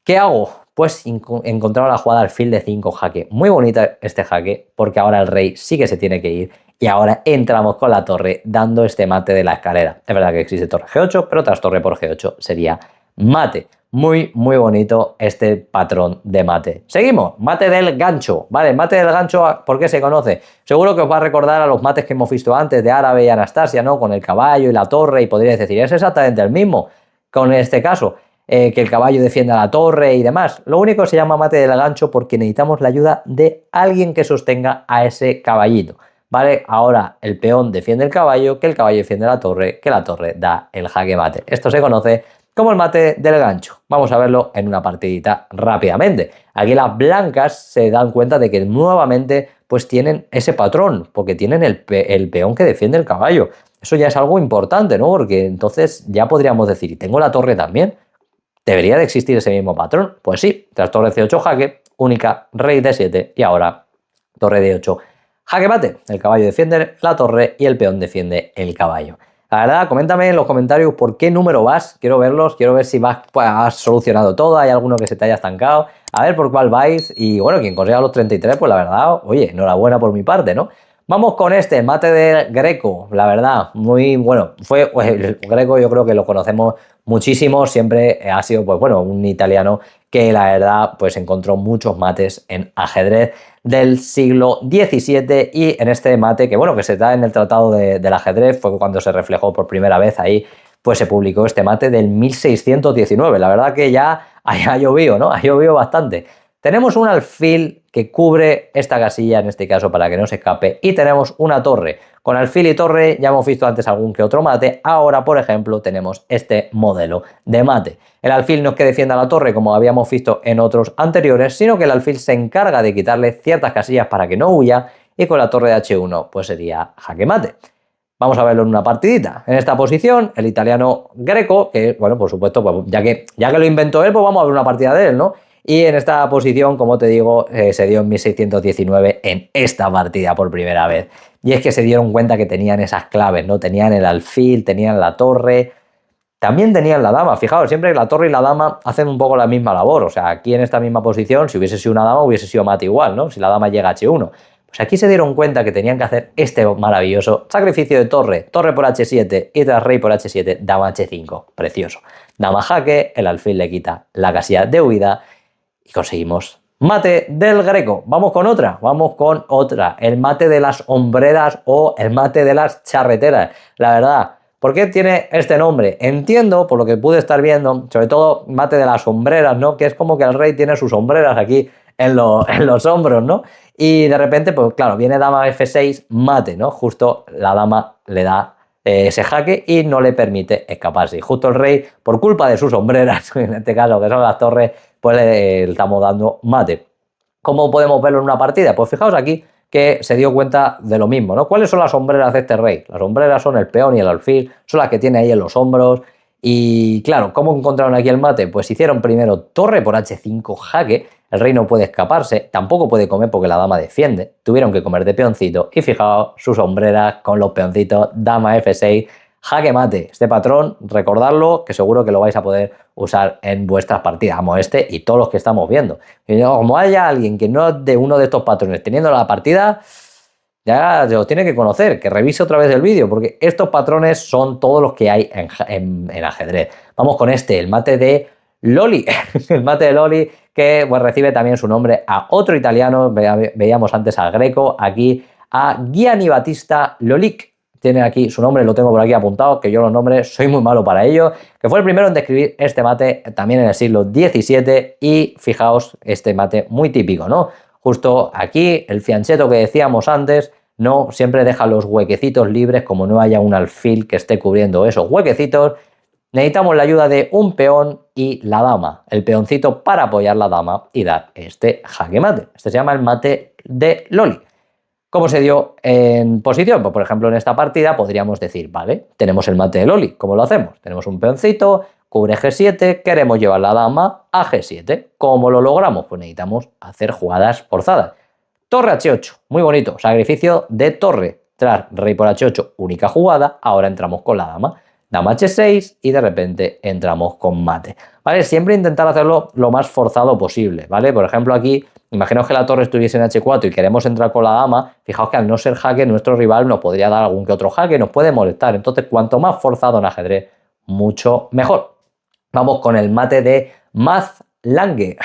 ¿Qué hago? Pues encontrar la jugada alfil de 5 jaque. Muy bonita este jaque, porque ahora el rey sí que se tiene que ir, y ahora entramos con la torre dando este mate de la escalera. Es verdad que existe torre G8, pero tras torre por G8 sería mate. Muy, muy bonito este patrón de mate. Seguimos, mate del gancho. Vale, mate del gancho, ¿por qué se conoce? Seguro que os va a recordar a los mates que hemos visto antes de Árabe y Anastasia, ¿no? Con el caballo y la torre, y podríais decir, es exactamente el mismo con este caso, que el caballo defienda la torre y demás. Lo único se llama mate del gancho porque necesitamos la ayuda de alguien que sostenga a ese caballito. ¿Vale? Ahora el peón defiende el caballo, que el caballo defiende la torre, que la torre da el jaque mate. Esto se conoce como el mate del gancho. Vamos a verlo en una partidita rápidamente. Aquí las blancas se dan cuenta de que nuevamente pues tienen ese patrón, porque tienen el peón que defiende el caballo. Eso ya es algo importante, ¿no? Porque entonces ya podríamos decir, ¿y tengo la torre también? ¿Debería de existir ese mismo patrón? Pues sí, tras torre C8 jaque, única, rey D7, y ahora torre D8 jaque mate. El caballo defiende la torre y el peón defiende el caballo. La verdad, coméntame en los comentarios por qué número vas. Quiero verlos, quiero ver si has solucionado todo, hay alguno que se te haya estancado. A ver por cuál vais. Y bueno, quien consiga los 33, pues la verdad, oye, enhorabuena por mi parte, ¿no? Vamos con este mate del Greco. La verdad, muy bueno. El Greco, yo creo que lo conocemos muchísimo. Siempre ha sido, pues bueno, un italiano que la verdad pues encontró muchos mates en ajedrez del siglo XVII, y en este mate que bueno, que se da en el Tratado del Ajedrez, fue cuando se reflejó por primera vez ahí, pues se publicó este mate del 1619. La verdad que ya ha llovido, ¿no? Ha llovido bastante. Tenemos un alfil que cubre esta casilla, en este caso para que no se escape, y tenemos una torre. Con alfil y torre ya hemos visto antes algún que otro mate, ahora por ejemplo tenemos este modelo de mate. El alfil no es que defienda la torre como habíamos visto en otros anteriores, sino que el alfil se encarga de quitarle ciertas casillas para que no huya, y con la torre de H1 pues sería jaque mate. Vamos a verlo en una partidita. En esta posición, el italiano Greco, que, bueno, por supuesto, pues, ya que lo inventó él, pues vamos a ver una partida de él, ¿no? Y en esta posición, como te digo, se dio en 1619 en esta partida por primera vez. Y es que se dieron cuenta que tenían esas claves, ¿no? Tenían el alfil, tenían la torre, también tenían la dama. Fijaos, siempre la torre y la dama hacen un poco la misma labor. O sea, aquí en esta misma posición, si hubiese sido una dama, hubiese sido mate igual, ¿no? Si la dama llega a H1. Pues aquí se dieron cuenta que tenían que hacer este maravilloso sacrificio de torre, torre por H7 y tras rey por H7, dama H5, precioso. Dama jaque, el alfil le quita la casilla de huida y conseguimos mate del Greco. Vamos con otra, el mate de las hombreras o el mate de las charreteras. La verdad, ¿por qué tiene este nombre? Entiendo, por lo que pude estar viendo, sobre todo mate de las hombreras, ¿no? Que es como que el rey tiene sus hombreras aquí en los hombros, ¿no? Y de repente, pues claro, viene dama F6, mate, ¿no? Justo la dama le da ese jaque y no le permite escaparse. Y justo el rey, por culpa de sus hombreras, en este caso, que son las torres, pues le estamos dando mate. ¿Cómo podemos verlo en una partida? Pues fijaos aquí que se dio cuenta de lo mismo, ¿no? ¿Cuáles son las hombreras de este rey? Las hombreras son el peón y el alfil, son las que tiene ahí en los hombros. Y claro, ¿cómo encontraron aquí el mate? Pues hicieron primero torre por H5 jaque, el rey no puede escaparse, tampoco puede comer porque la dama defiende, tuvieron que comer de peoncito y fijaos sus hombreras con los peoncitos, dama F6, jaque mate. Este patrón, recordadlo, que seguro que lo vais a poder usar en vuestras partidas, como este y todos los que estamos viendo. Y como haya alguien que no es de uno de estos patrones teniendo la partida, ya se los tiene que conocer, que revise otra vez el vídeo, porque estos patrones son todos los que hay en ajedrez. Vamos con este, el mate de Loli, el mate de Loli, que pues, recibe también su nombre a otro italiano, veíamos antes al Greco, aquí a Gianni Battista Lolic. Tiene aquí su nombre, lo tengo por aquí apuntado, que yo los nombres soy muy malo para ello, que fue el primero en describir este mate también en el siglo XVII y fijaos, este mate muy típico, ¿no? Justo aquí, el fianchetto que decíamos antes, no siempre deja los huequecitos libres como no haya un alfil que esté cubriendo esos huequecitos. Necesitamos la ayuda de un peón y la dama, el peoncito para apoyar la dama y dar este jaque mate. Este se llama el mate de Loli. ¿Cómo se dio en posición? Pues por ejemplo en esta partida podríamos decir, vale, tenemos el mate de Loli, ¿cómo lo hacemos? Tenemos un peoncito, cubre G7, queremos llevar la dama a G7. ¿Cómo lo logramos? Pues necesitamos hacer jugadas forzadas. Torre H8, muy bonito, sacrificio de torre. Tras rey por H8, única jugada, ahora entramos con la dama. Dama H6 y de repente entramos con mate. ¿Vale? Siempre intentar hacerlo lo más forzado posible, ¿vale? Por ejemplo aquí, imaginaos que la torre estuviese en H4 y queremos entrar con la dama, fijaos que al no ser jaque, nuestro rival nos podría dar algún que otro jaque, nos puede molestar. Entonces, cuanto más forzado en ajedrez, mucho mejor. Vamos con el mate de Math Lange,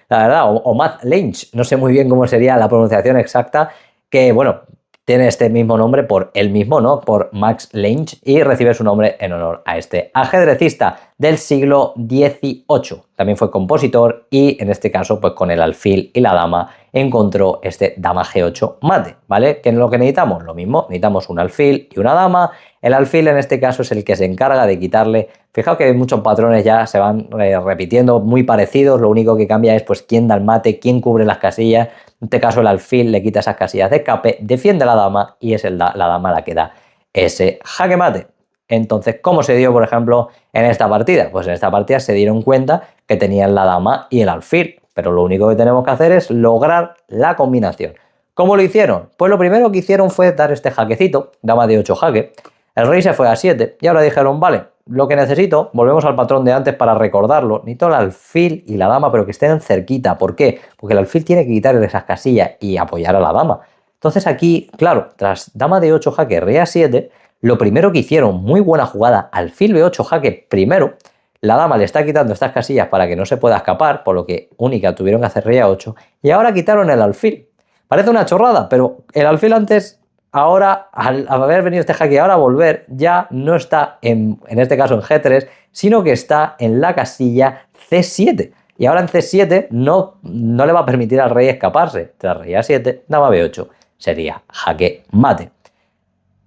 la verdad, o Math Lange, no sé muy bien cómo sería la pronunciación exacta, que bueno, tiene este mismo nombre por él mismo, ¿no? Por Max Lange, y recibe su nombre en honor a este ajedrecista del siglo XVIII. También fue compositor y en este caso, pues con el alfil y la dama, encontró este dama G8 mate, ¿vale? ¿Qué es lo que necesitamos? Lo mismo, necesitamos un alfil y una dama. El alfil en este caso es el que se encarga de quitarle. Fijaos que muchos patrones ya se van repitiendo muy parecidos, lo único que cambia es pues quién da el mate, quién cubre las casillas. En este caso el alfil le quita esas casillas de escape, defiende a la dama y es la dama la que da ese jaque mate. Entonces, ¿cómo se dio, por ejemplo, en esta partida? Pues en esta partida se dieron cuenta que tenían la dama y el alfil, pero lo único que tenemos que hacer es lograr la combinación. ¿Cómo lo hicieron? Pues lo primero que hicieron fue dar este jaquecito, dama de 8 jaque. El rey se fue a 7 y ahora dijeron, vale, lo que necesito, volvemos al patrón de antes para recordarlo, necesito el alfil y la dama, pero que estén cerquita. ¿Por qué? Porque el alfil tiene que quitar esas casillas y apoyar a la dama. Entonces aquí, claro, tras dama de 8 jaque, rey a 7, lo primero que hicieron, muy buena jugada, alfil B8 jaque primero, la dama le está quitando estas casillas para que no se pueda escapar, por lo que única tuvieron que hacer rey a 8, y ahora quitaron el alfil. Parece una chorrada, pero el alfil antes, ahora, al haber venido este jaque y ahora volver, ya no está en este caso en G3, sino que está en la casilla C7. Y ahora en C7 no le va a permitir al rey escaparse. Tras rey A7, dama B8. Sería jaque mate.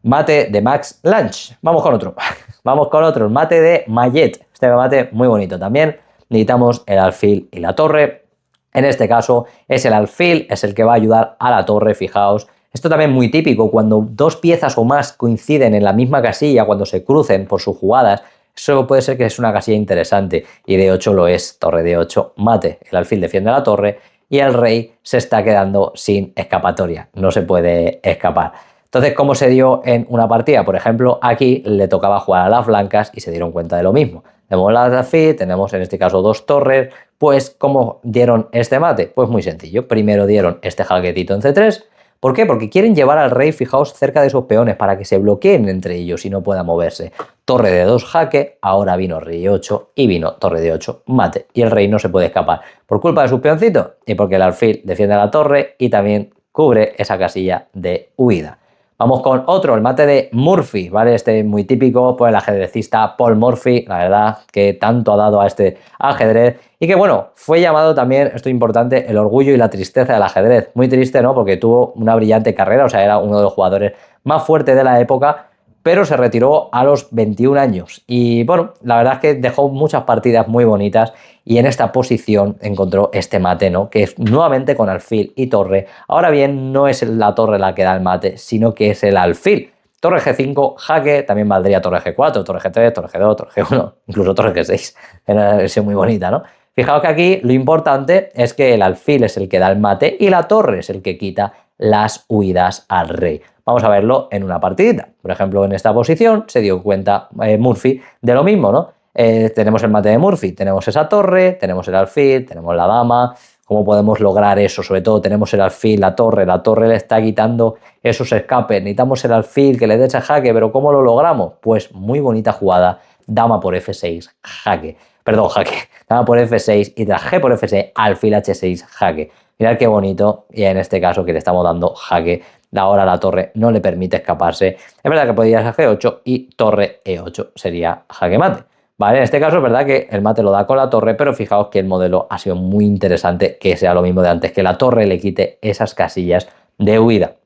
Mate de Max Lange. Vamos con otro. Vamos con otro. El mate de Mayet. Este mate muy bonito también. Necesitamos el alfil y la torre. En este caso es el alfil, es el que va a ayudar a la torre, fijaos. Esto también es muy típico, cuando dos piezas o más coinciden en la misma casilla, cuando se crucen por sus jugadas, eso puede ser que es una casilla interesante. Y D8 lo es, torre D8, mate. El alfil defiende a la torre y el rey se está quedando sin escapatoria. No se puede escapar. Entonces, ¿cómo se dio en una partida? Por ejemplo, aquí le tocaba jugar a las blancas y se dieron cuenta de lo mismo. Tenemos la alfil, tenemos en este caso dos torres. Pues, ¿cómo dieron este mate? Pues muy sencillo. Primero dieron este jaquetito en C3. ¿Por qué? Porque quieren llevar al rey, fijaos, cerca de esos peones para que se bloqueen entre ellos y no pueda moverse. Torre de 2 jaque, ahora vino rey 8 y vino torre de 8 mate. Y el rey no se puede escapar por culpa de sus peoncitos y porque el alfil defiende la torre y también cubre esa casilla de huida. Vamos con otro, el mate de Murphy, ¿vale? Este es muy típico, pues el ajedrecista Paul Morphy, la verdad que tanto ha dado a este ajedrez y que bueno, fue llamado también, esto es importante, el orgullo y la tristeza del ajedrez. Muy triste, ¿no? Porque tuvo una brillante carrera, o sea, era uno de los jugadores más fuertes de la época, pero se retiró a los 21 años. Y bueno, la verdad es que dejó muchas partidas muy bonitas y en esta posición encontró este mate, ¿no? Que es nuevamente con alfil y torre. Ahora bien, no es la torre la que da el mate, sino que es el alfil. Torre G5, jaque, también valdría torre G4, torre G3, torre G2, torre G1, incluso torre G6. Era una versión muy bonita, ¿no? Fijaos que aquí lo importante es que el alfil es el que da el mate y la torre es el que quita las huidas al rey. Vamos a verlo en una partidita. Por ejemplo, en esta posición se dio cuenta Murphy de lo mismo, ¿no? Tenemos el mate de Murphy, tenemos esa torre, tenemos el alfil, tenemos la dama. ¿Cómo podemos lograr eso? Sobre todo tenemos el alfil, la torre le está quitando esos escapes. Necesitamos el alfil que le dé ese jaque, pero ¿cómo lo logramos? Pues muy bonita jugada, dama por F6, jaque. Perdón, jaque. Dama por F6 y tras G por F6, alfil H6, jaque. Mirad qué bonito, y en este caso que le estamos dando jaque, ahora la torre no le permite escaparse. Es verdad que podría ser G8 y torre E8 sería jaque mate. Vale, en este caso es verdad que el mate lo da con la torre, pero fijaos que el modelo ha sido muy interesante, que sea lo mismo de antes, que la torre le quite esas casillas de huida.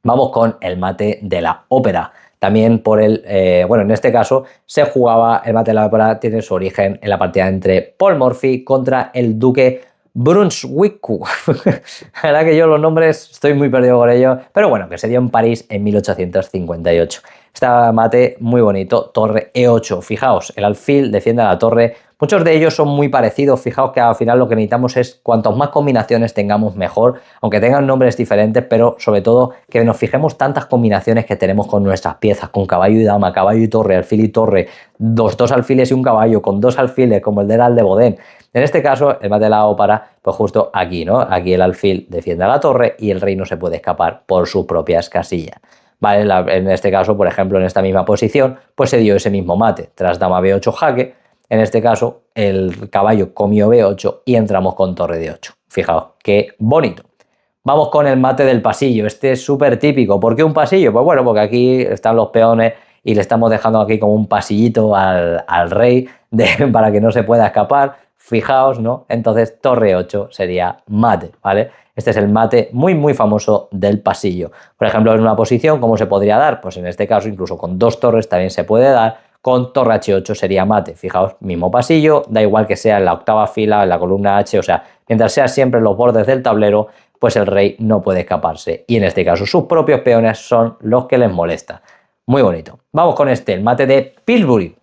Vamos con el mate de la ópera. También por el, bueno, en este caso se jugaba el mate de la ópera, tiene su origen en la partida entre Paul Morphy contra el duque Brunswick. La verdad que yo los nombres estoy muy perdido por ellos, pero bueno, que se dio en París en 1858. Este mate muy bonito, torre E8. Fijaos, el alfil defiende a la torre. Muchos de ellos son muy parecidos. Fijaos que al final lo que necesitamos es cuantas más combinaciones tengamos mejor, aunque tengan nombres diferentes, pero sobre todo que nos fijemos tantas combinaciones que tenemos con nuestras piezas, con caballo y dama, caballo y torre, alfil y torre, dos alfiles y un caballo, con dos alfiles como el del Aldebodén. En este caso, el mate de la ópera, pues justo aquí, ¿no? Aquí el alfil defiende a la torre y el rey no se puede escapar por sus propias casillas. Vale, en este caso, por ejemplo, en esta misma posición, pues se dio ese mismo mate. Tras dama B8 jaque, en este caso, el caballo comió B8 y entramos con torre de 8. Fijaos, qué bonito. Vamos con el mate del pasillo. Este es súper típico. ¿Por qué un pasillo? Pues bueno, porque aquí están los peones y le estamos dejando aquí como un pasillito al rey para que no se pueda escapar. Fijaos, ¿no? Entonces, torre 8 sería mate, ¿vale? Este es el mate muy, muy famoso del pasillo. Por ejemplo, en una posición, ¿cómo se podría dar? Pues en este caso, incluso con dos torres también se puede dar. Con torre H8 sería mate. Fijaos, mismo pasillo, da igual que sea en la octava fila, en la columna H, o sea, mientras sea siempre en los bordes del tablero, pues el rey no puede escaparse. Y en este caso, sus propios peones son los que les molesta. Muy bonito. Vamos con este, el mate de Pillsbury.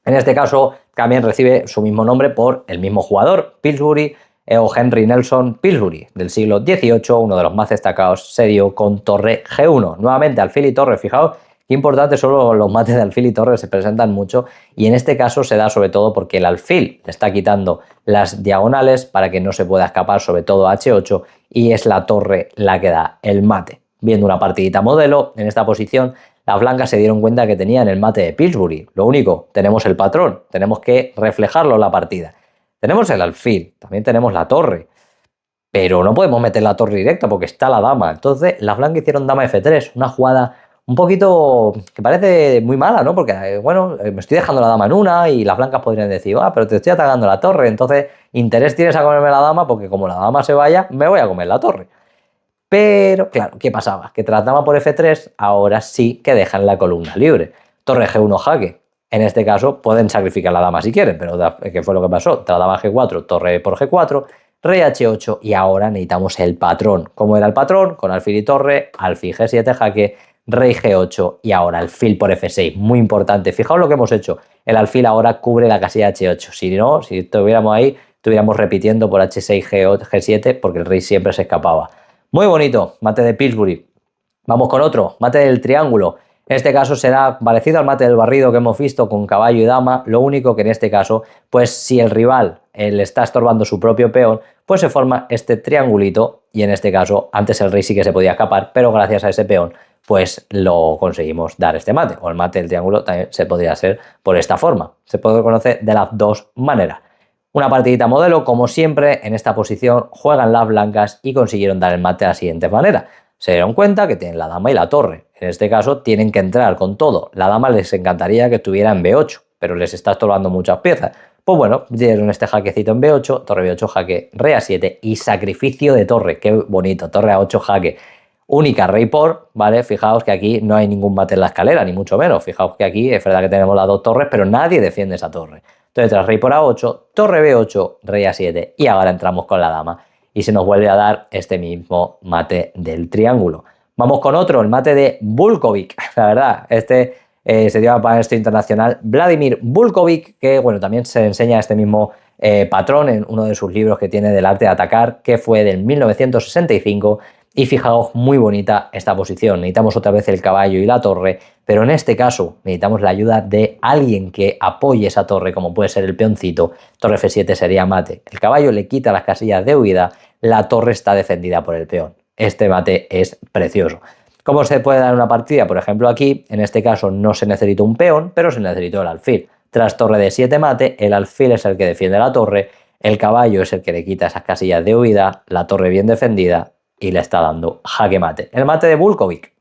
En este caso, también recibe su mismo nombre por el mismo jugador, Pillsbury, o Henry Nelson Pillsbury, del siglo XVIII, uno de los más destacados, se dio con torre G1. Nuevamente, alfil y torre, fijaos qué importante son los mates de alfil y torre, se presentan mucho, y en este caso se da sobre todo porque el alfil le está quitando las diagonales para que no se pueda escapar, sobre todo H8, y es la torre la que da el mate. Viendo una partidita modelo, en esta posición, las blancas se dieron cuenta que tenían el mate de Pillsbury. Lo único, tenemos el patrón, tenemos que reflejarlo en la partida. Tenemos el alfil, también tenemos la torre, pero no podemos meter la torre directa porque está la dama. Entonces, las blancas hicieron dama F3, una jugada un poquito que parece muy mala, ¿no? Porque, bueno, me estoy dejando la dama en una y las blancas podrían decir, pero te estoy atacando la torre. Entonces, interés tienes a comerme la dama porque como la dama se vaya, me voy a comer la torre. Pero, claro, ¿qué pasaba? Que tras dama por F3, ahora sí que dejan la columna libre. Torre G1 jaque. En este caso pueden sacrificar la dama si quieren, pero ¿qué fue lo que pasó? Tras dama G4, torre por G4, rey H8 y ahora necesitamos el patrón. ¿Cómo era el patrón? Con alfil y torre, alfil G7 jaque, rey G8 y ahora alfil por F6. Muy importante. Fijaos lo que hemos hecho. El alfil ahora cubre la casilla H8. Si no, si estuviéramos ahí, estuviéramos repitiendo por H6, G7 porque el rey siempre se escapaba. Muy bonito, mate de Pillsbury. Vamos con otro, mate del triángulo. En este caso será parecido al mate del barrido que hemos visto con caballo y dama, lo único que en este caso, pues si el rival le está estorbando su propio peón, pues se forma este triangulito y en este caso antes el rey sí que se podía escapar, pero gracias a ese peón pues lo conseguimos dar este mate, o el mate del triángulo también se podría hacer por esta forma, se puede conocer de las dos maneras. Una partidita modelo, como siempre, en esta posición juegan las blancas y consiguieron dar el mate de la siguiente manera. Se dieron cuenta que tienen la dama y la torre. En este caso tienen que entrar con todo. La dama les encantaría que estuviera en B8, pero les está estorbando muchas piezas. Pues bueno, dieron este jaquecito en B8, torre B8 jaque, rey A7 y sacrificio de torre. Qué bonito, torre A8 jaque. Única rey por, ¿vale? Fijaos que aquí no hay ningún mate en la escalera, ni mucho menos. Fijaos que aquí es verdad que tenemos las dos torres, pero nadie defiende esa torre. Entonces tras rey por A8, torre B8, rey A7 y ahora entramos con la dama. Y se nos vuelve a dar este mismo mate del triángulo. Vamos con otro, el mate de Bulkovic. La verdad, este se dio para esto internacional. Vladimir Bulkovic, que bueno, también se enseña este mismo patrón en uno de sus libros que tiene del arte de atacar, que fue del 1965. Y fijaos, muy bonita esta posición. Necesitamos otra vez el caballo y la torre, pero en este caso necesitamos la ayuda de alguien que apoye esa torre, como puede ser el peoncito. Torre F7 sería mate. El caballo le quita las casillas de huida, la torre está defendida por el peón. Este mate es precioso. ¿Cómo se puede dar una partida? Por ejemplo, aquí, en este caso, no se necesita un peón, pero se necesitó el alfil. Tras torre de 7 mate, el alfil es el que defiende la torre, el caballo es el que le quita esas casillas de huida, la torre bien defendida, y le está dando jaque mate. El mate de Bulkovic.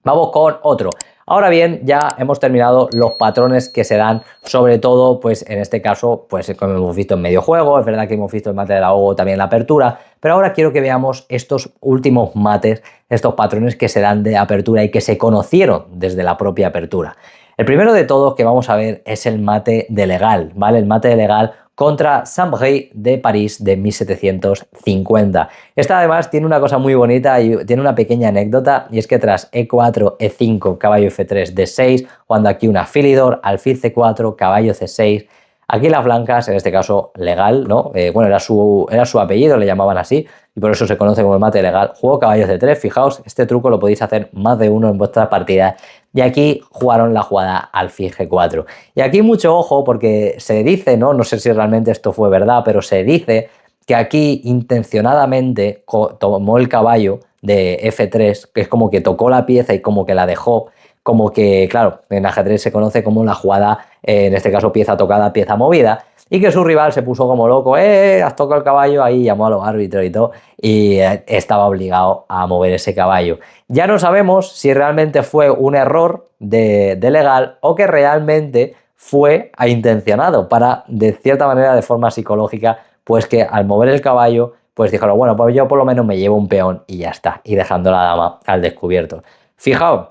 Vamos con otro. Ahora bien, ya hemos terminado los patrones que se dan, sobre todo, pues en este caso, pues como hemos visto en medio juego, es verdad que hemos visto el mate de la O también en la apertura, pero ahora quiero que veamos estos últimos mates, estos patrones que se dan de apertura y que se conocieron desde la propia apertura. El primero de todos que vamos a ver es el mate de Legal, ¿vale? El mate de Legal contra Saint-Brémy de París de 1750. Esta además tiene una cosa muy bonita y tiene una pequeña anécdota, y es que tras E4, E5, caballo F3, D6, jugando aquí un afilidor, alfil C4, caballo C6, aquí las blancas, en este caso Legal, ¿no? Bueno, era su apellido, le llamaban así, y por eso se conoce como el mate Legal. Jugó caballo C3, fijaos, este truco lo podéis hacer más de uno en vuestras partidas. Y aquí jugaron la jugada alfil G4. Y aquí mucho ojo porque se dice, no sé si realmente esto fue verdad, pero se dice que aquí intencionadamente tomó el caballo de F3, que es como que tocó la pieza y como que la dejó, como que, claro, en ajedrez se conoce como la jugada, en este caso pieza tocada, pieza movida, y que su rival se puso como loco, has tocado el caballo, ahí llamó a los árbitros y todo, y estaba obligado a mover ese caballo. Ya no sabemos si realmente fue un error de Legal o que realmente fue intencionado para, de cierta manera, de forma psicológica, pues que al mover el caballo, pues dijeron, bueno, pues yo por lo menos me llevo un peón y ya está, y dejando la dama al descubierto. Fijaos,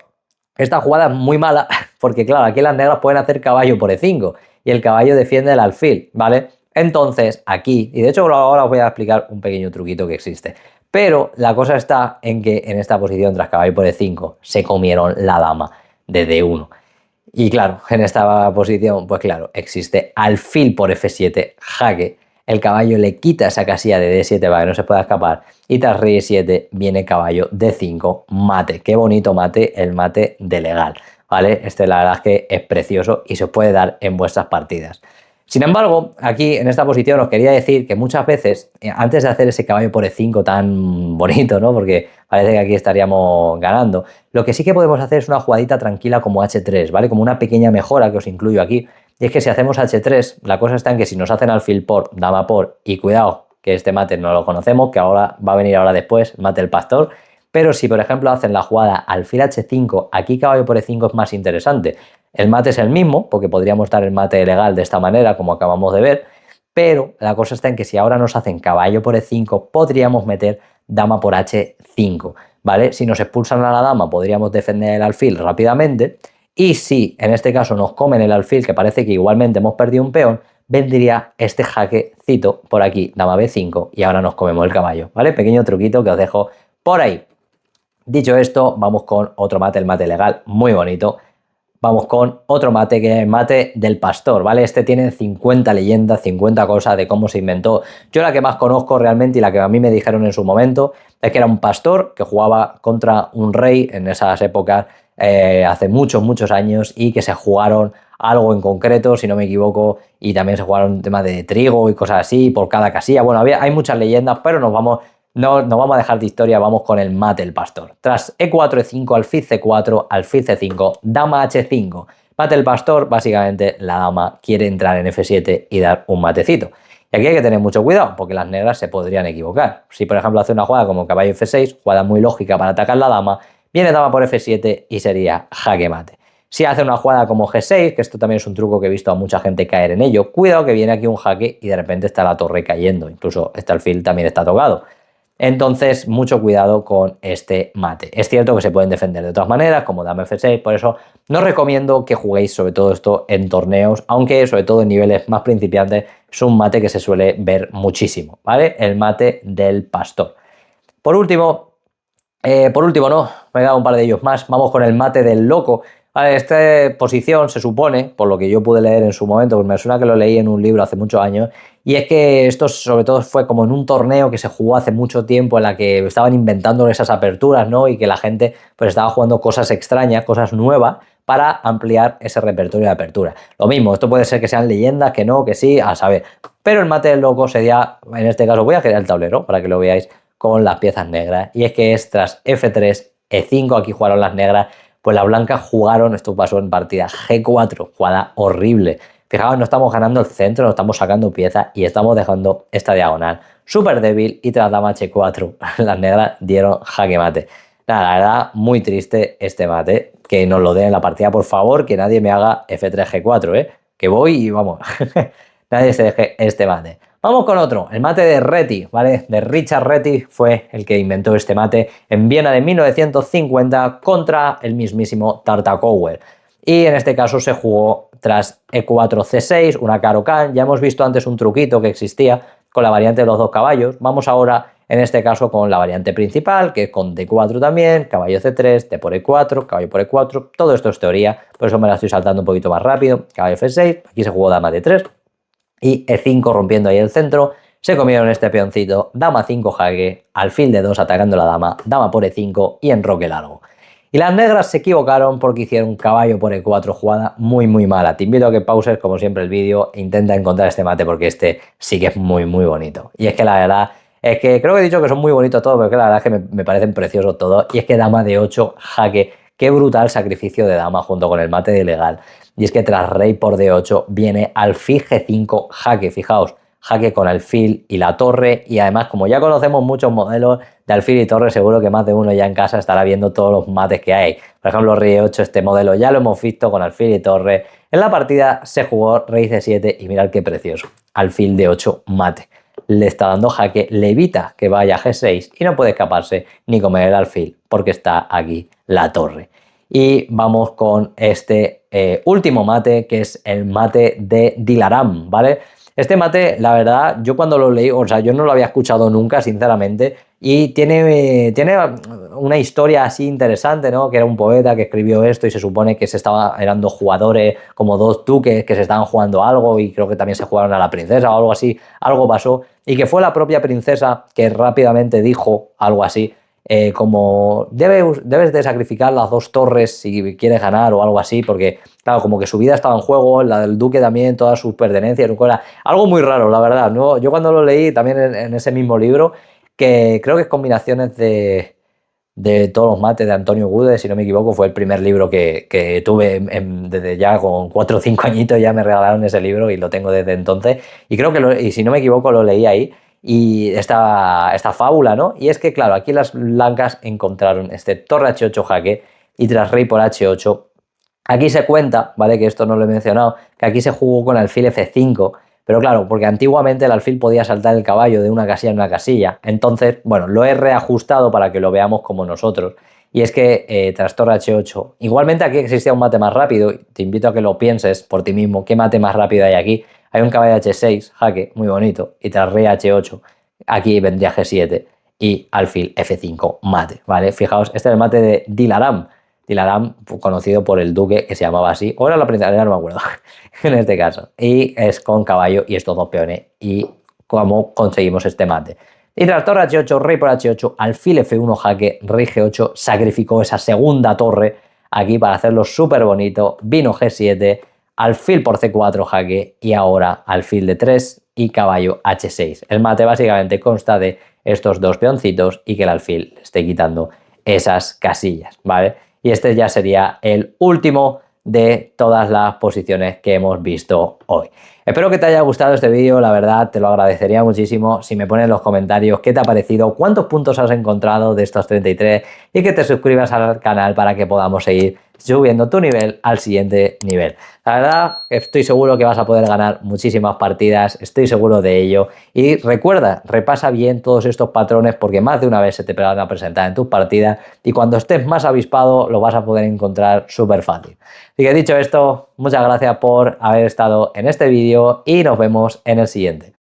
esta jugada es muy mala porque, claro, aquí las negras pueden hacer caballo por E5 y el caballo defiende el alfil, ¿vale? Entonces, aquí, y de hecho ahora os voy a explicar un pequeño truquito que existe, pero la cosa está en que en esta posición tras caballo por E5 se comieron la dama de D1. Y claro, en esta posición, pues claro, existe alfil por F7, jaque, el caballo le quita esa casilla de D7 para que no se pueda escapar, y tras rey 7 viene caballo D5, mate. Qué bonito mate, el mate de Legal, ¿vale? Este la verdad es que es precioso y se os puede dar en vuestras partidas. Sin embargo, aquí en esta posición os quería decir que muchas veces, antes de hacer ese caballo por E5 tan bonito, ¿no? Porque parece que aquí estaríamos ganando, lo que sí que podemos hacer es una jugadita tranquila como H3, ¿vale? Como una pequeña mejora que os incluyo aquí. Y es que si hacemos H3, la cosa está en que si nos hacen alfil por, dama por, y cuidado, que este mate no lo conocemos, que ahora va a venir ahora después, mate el pastor, pero si por ejemplo hacen la jugada alfil H5, aquí caballo por E5 es más interesante. El mate es el mismo, porque podríamos dar el mate legal de esta manera, como acabamos de ver, pero la cosa está en que si ahora nos hacen caballo por E5, podríamos meter dama por H5, ¿vale? Si nos expulsan a la dama, podríamos defender el alfil rápidamente, y si en este caso nos comen el alfil, que parece que igualmente hemos perdido un peón, vendría este jaquecito por aquí, dama B5, y ahora nos comemos el caballo, ¿vale? Pequeño truquito que os dejo por ahí. Dicho esto, vamos con otro mate, el mate legal, muy bonito. Vamos con otro mate, que es el mate del pastor, ¿vale? Este tiene 50 leyendas, 50 cosas de cómo se inventó. Yo la que más conozco realmente y la que a mí me dijeron en su momento es que era un pastor que jugaba contra un rey en esas épocas, hace muchos, muchos años, y que se jugaron algo en concreto, si no me equivoco, y también se jugaron temas de trigo y cosas así por cada casilla. Bueno, hay muchas leyendas, pero no vamos a dejar de historia, vamos con el mate del pastor. Tras E4, E5, alfil C4, alfil C5, dama H5. Mate del pastor, básicamente la dama quiere entrar en F7 y dar un matecito. Y aquí hay que tener mucho cuidado, porque las negras se podrían equivocar. Si, por ejemplo, hace una jugada como caballo F6, jugada muy lógica para atacar la dama, viene dama por F7 y sería jaque mate. Si hace una jugada como G6, que esto también es un truco que he visto a mucha gente caer en ello, cuidado que viene aquí un jaque y de repente está la torre cayendo. Incluso este alfil también está tocado. Entonces, mucho cuidado con este mate. Es cierto que se pueden defender de otras maneras, como dama F6, por eso no recomiendo que juguéis sobre todo esto en torneos, aunque sobre todo en niveles más principiantes es un mate que se suele ver muchísimo, ¿vale? El mate del pastor. Por último, no, me he dado un par de ellos más, vamos con el mate del loco. Vale, esta posición se supone, por lo que yo pude leer en su momento, pues me suena que lo leí en un libro hace muchos años, y es que esto sobre todo fue como en un torneo que se jugó hace mucho tiempo en la que estaban inventando esas aperturas, ¿no? Y que la gente pues estaba jugando cosas extrañas, cosas nuevas, para ampliar ese repertorio de apertura. Lo mismo, esto puede ser que sean leyendas, que no, que sí, a saber. Pero el mate del loco sería, en este caso voy a girar el tablero para que lo veáis con las piezas negras, y es que es tras F3, E5, aquí jugaron las negras, pues las blancas jugaron, esto pasó en partida G4, jugada horrible. Fijaos, no estamos ganando el centro, no estamos sacando piezas y estamos dejando esta diagonal súper débil, y tras dama H4 las negras dieron jaque mate. Nada, la verdad, muy triste este mate, que nos lo den en la partida, por favor, que nadie me haga F3 G4, que voy y vamos, nadie se deje este mate. Vamos con otro, el mate de Reti, ¿vale? De Richard Reti, fue el que inventó este mate en Viena de 1950 contra el mismísimo Tartakower. Y en este caso se jugó tras E4 C6, una Caro-Kann. Ya hemos visto antes un truquito que existía con la variante de los dos caballos. Vamos ahora, en este caso, con la variante principal, que es con D4 también, caballo C3, D por E4, caballo por E4. Todo esto es teoría, por eso me la estoy saltando un poquito más rápido. Caballo F6, aquí se jugó dama D3. Y E5 rompiendo ahí el centro, se comieron este peoncito, dama 5 jaque, alfil de 2 atacando la dama, dama por E5 y enroque largo. Y las negras se equivocaron porque hicieron caballo por E4, jugada muy muy mala. Te invito a que pauses como siempre el vídeo e intenta encontrar este mate porque este sí que es muy muy bonito. Y es que la verdad es que creo que he dicho que son muy bonitos todos, pero que la verdad es que me parecen preciosos todos. Y es que dama de 8 jaque, qué brutal sacrificio de dama junto con el mate de ilegal. Y es que tras rey por D8 viene alfil G5 jaque, fijaos, jaque con alfil y la torre, y además como ya conocemos muchos modelos de alfil y torre, seguro que más de uno ya en casa estará viendo todos los mates que hay. Por ejemplo, rey 8, este modelo ya lo hemos visto con alfil y torre. En la partida se jugó rey C7 y mirad qué precioso, alfil D8 mate. Le está dando jaque, le evita que vaya a G6 y no puede escaparse ni comer el alfil porque está aquí la torre. Y vamos con este último mate, que es el mate de Dilaram, ¿vale? Este mate, la verdad, yo cuando lo leí, o sea, yo no lo había escuchado nunca, sinceramente, y tiene una historia así interesante, ¿no? Que era un poeta que escribió esto y se supone que eran dos jugadores, como dos duques que se estaban jugando algo, y creo que también se jugaron a la princesa o algo así, algo pasó, y que fue la propia princesa que rápidamente dijo algo así, como debes de sacrificar las dos torres si quieres ganar o algo así, porque claro, como que su vida estaba en juego, la del duque también, todas sus pertenencias, algo muy raro, la verdad, ¿no? Yo cuando lo leí también en ese mismo libro, que creo que es combinaciones de todos los mates de Antonio Gude, si no me equivoco, fue el primer libro que tuve desde ya con 4 o 5 añitos, ya me regalaron ese libro y lo tengo desde entonces, y creo que, y si no me equivoco, lo leí ahí. Y esta fábula, ¿no? Y es que, claro, aquí las blancas encontraron este torre H8 jaque y tras rey por H8. Aquí se cuenta, ¿vale? Que esto no lo he mencionado, que aquí se jugó con alfil F5 Pero claro, porque antiguamente el alfil podía saltar el caballo de una casilla en una casilla. Entonces, bueno, lo he reajustado para que lo veamos como nosotros. Y es que tras torre H8, igualmente aquí existía un mate más rápido. Te invito a que lo pienses por ti mismo. ¿Qué mate más rápido hay aquí? Hay un caballo H6, jaque, muy bonito. Y tras rey H8, aquí vendría G7 y alfil F5, mate, ¿vale? Fijaos, este es el mate de Dilaram. Dilaram, conocido por el duque que se llamaba así, o era la princesa, no me acuerdo, en este caso. Y es con caballo y estos dos peones. Y cómo conseguimos este mate. Y tras torre H8, rey por H8, alfil F1, jaque, rey G8, sacrificó esa segunda torre aquí para hacerlo súper bonito. Vino G7, alfil por C4, jaque, y ahora alfil D3 y caballo H6. El mate básicamente consta de estos dos peoncitos y que el alfil le esté quitando esas casillas, ¿vale? Y este ya sería el último de todas las posiciones que hemos visto hoy. Espero que te haya gustado este vídeo, la verdad te lo agradecería muchísimo si me pones en los comentarios qué te ha parecido, cuántos puntos has encontrado de estos 33 y que te suscribas al canal para que podamos seguir subiendo tu nivel al siguiente nivel. La verdad, estoy seguro que vas a poder ganar muchísimas partidas, estoy seguro de ello. Y recuerda, repasa bien todos estos patrones porque más de una vez se te van a presentar en tus partidas y cuando estés más avispado lo vas a poder encontrar súper fácil. Así que dicho esto, muchas gracias por haber estado en este vídeo y nos vemos en el siguiente.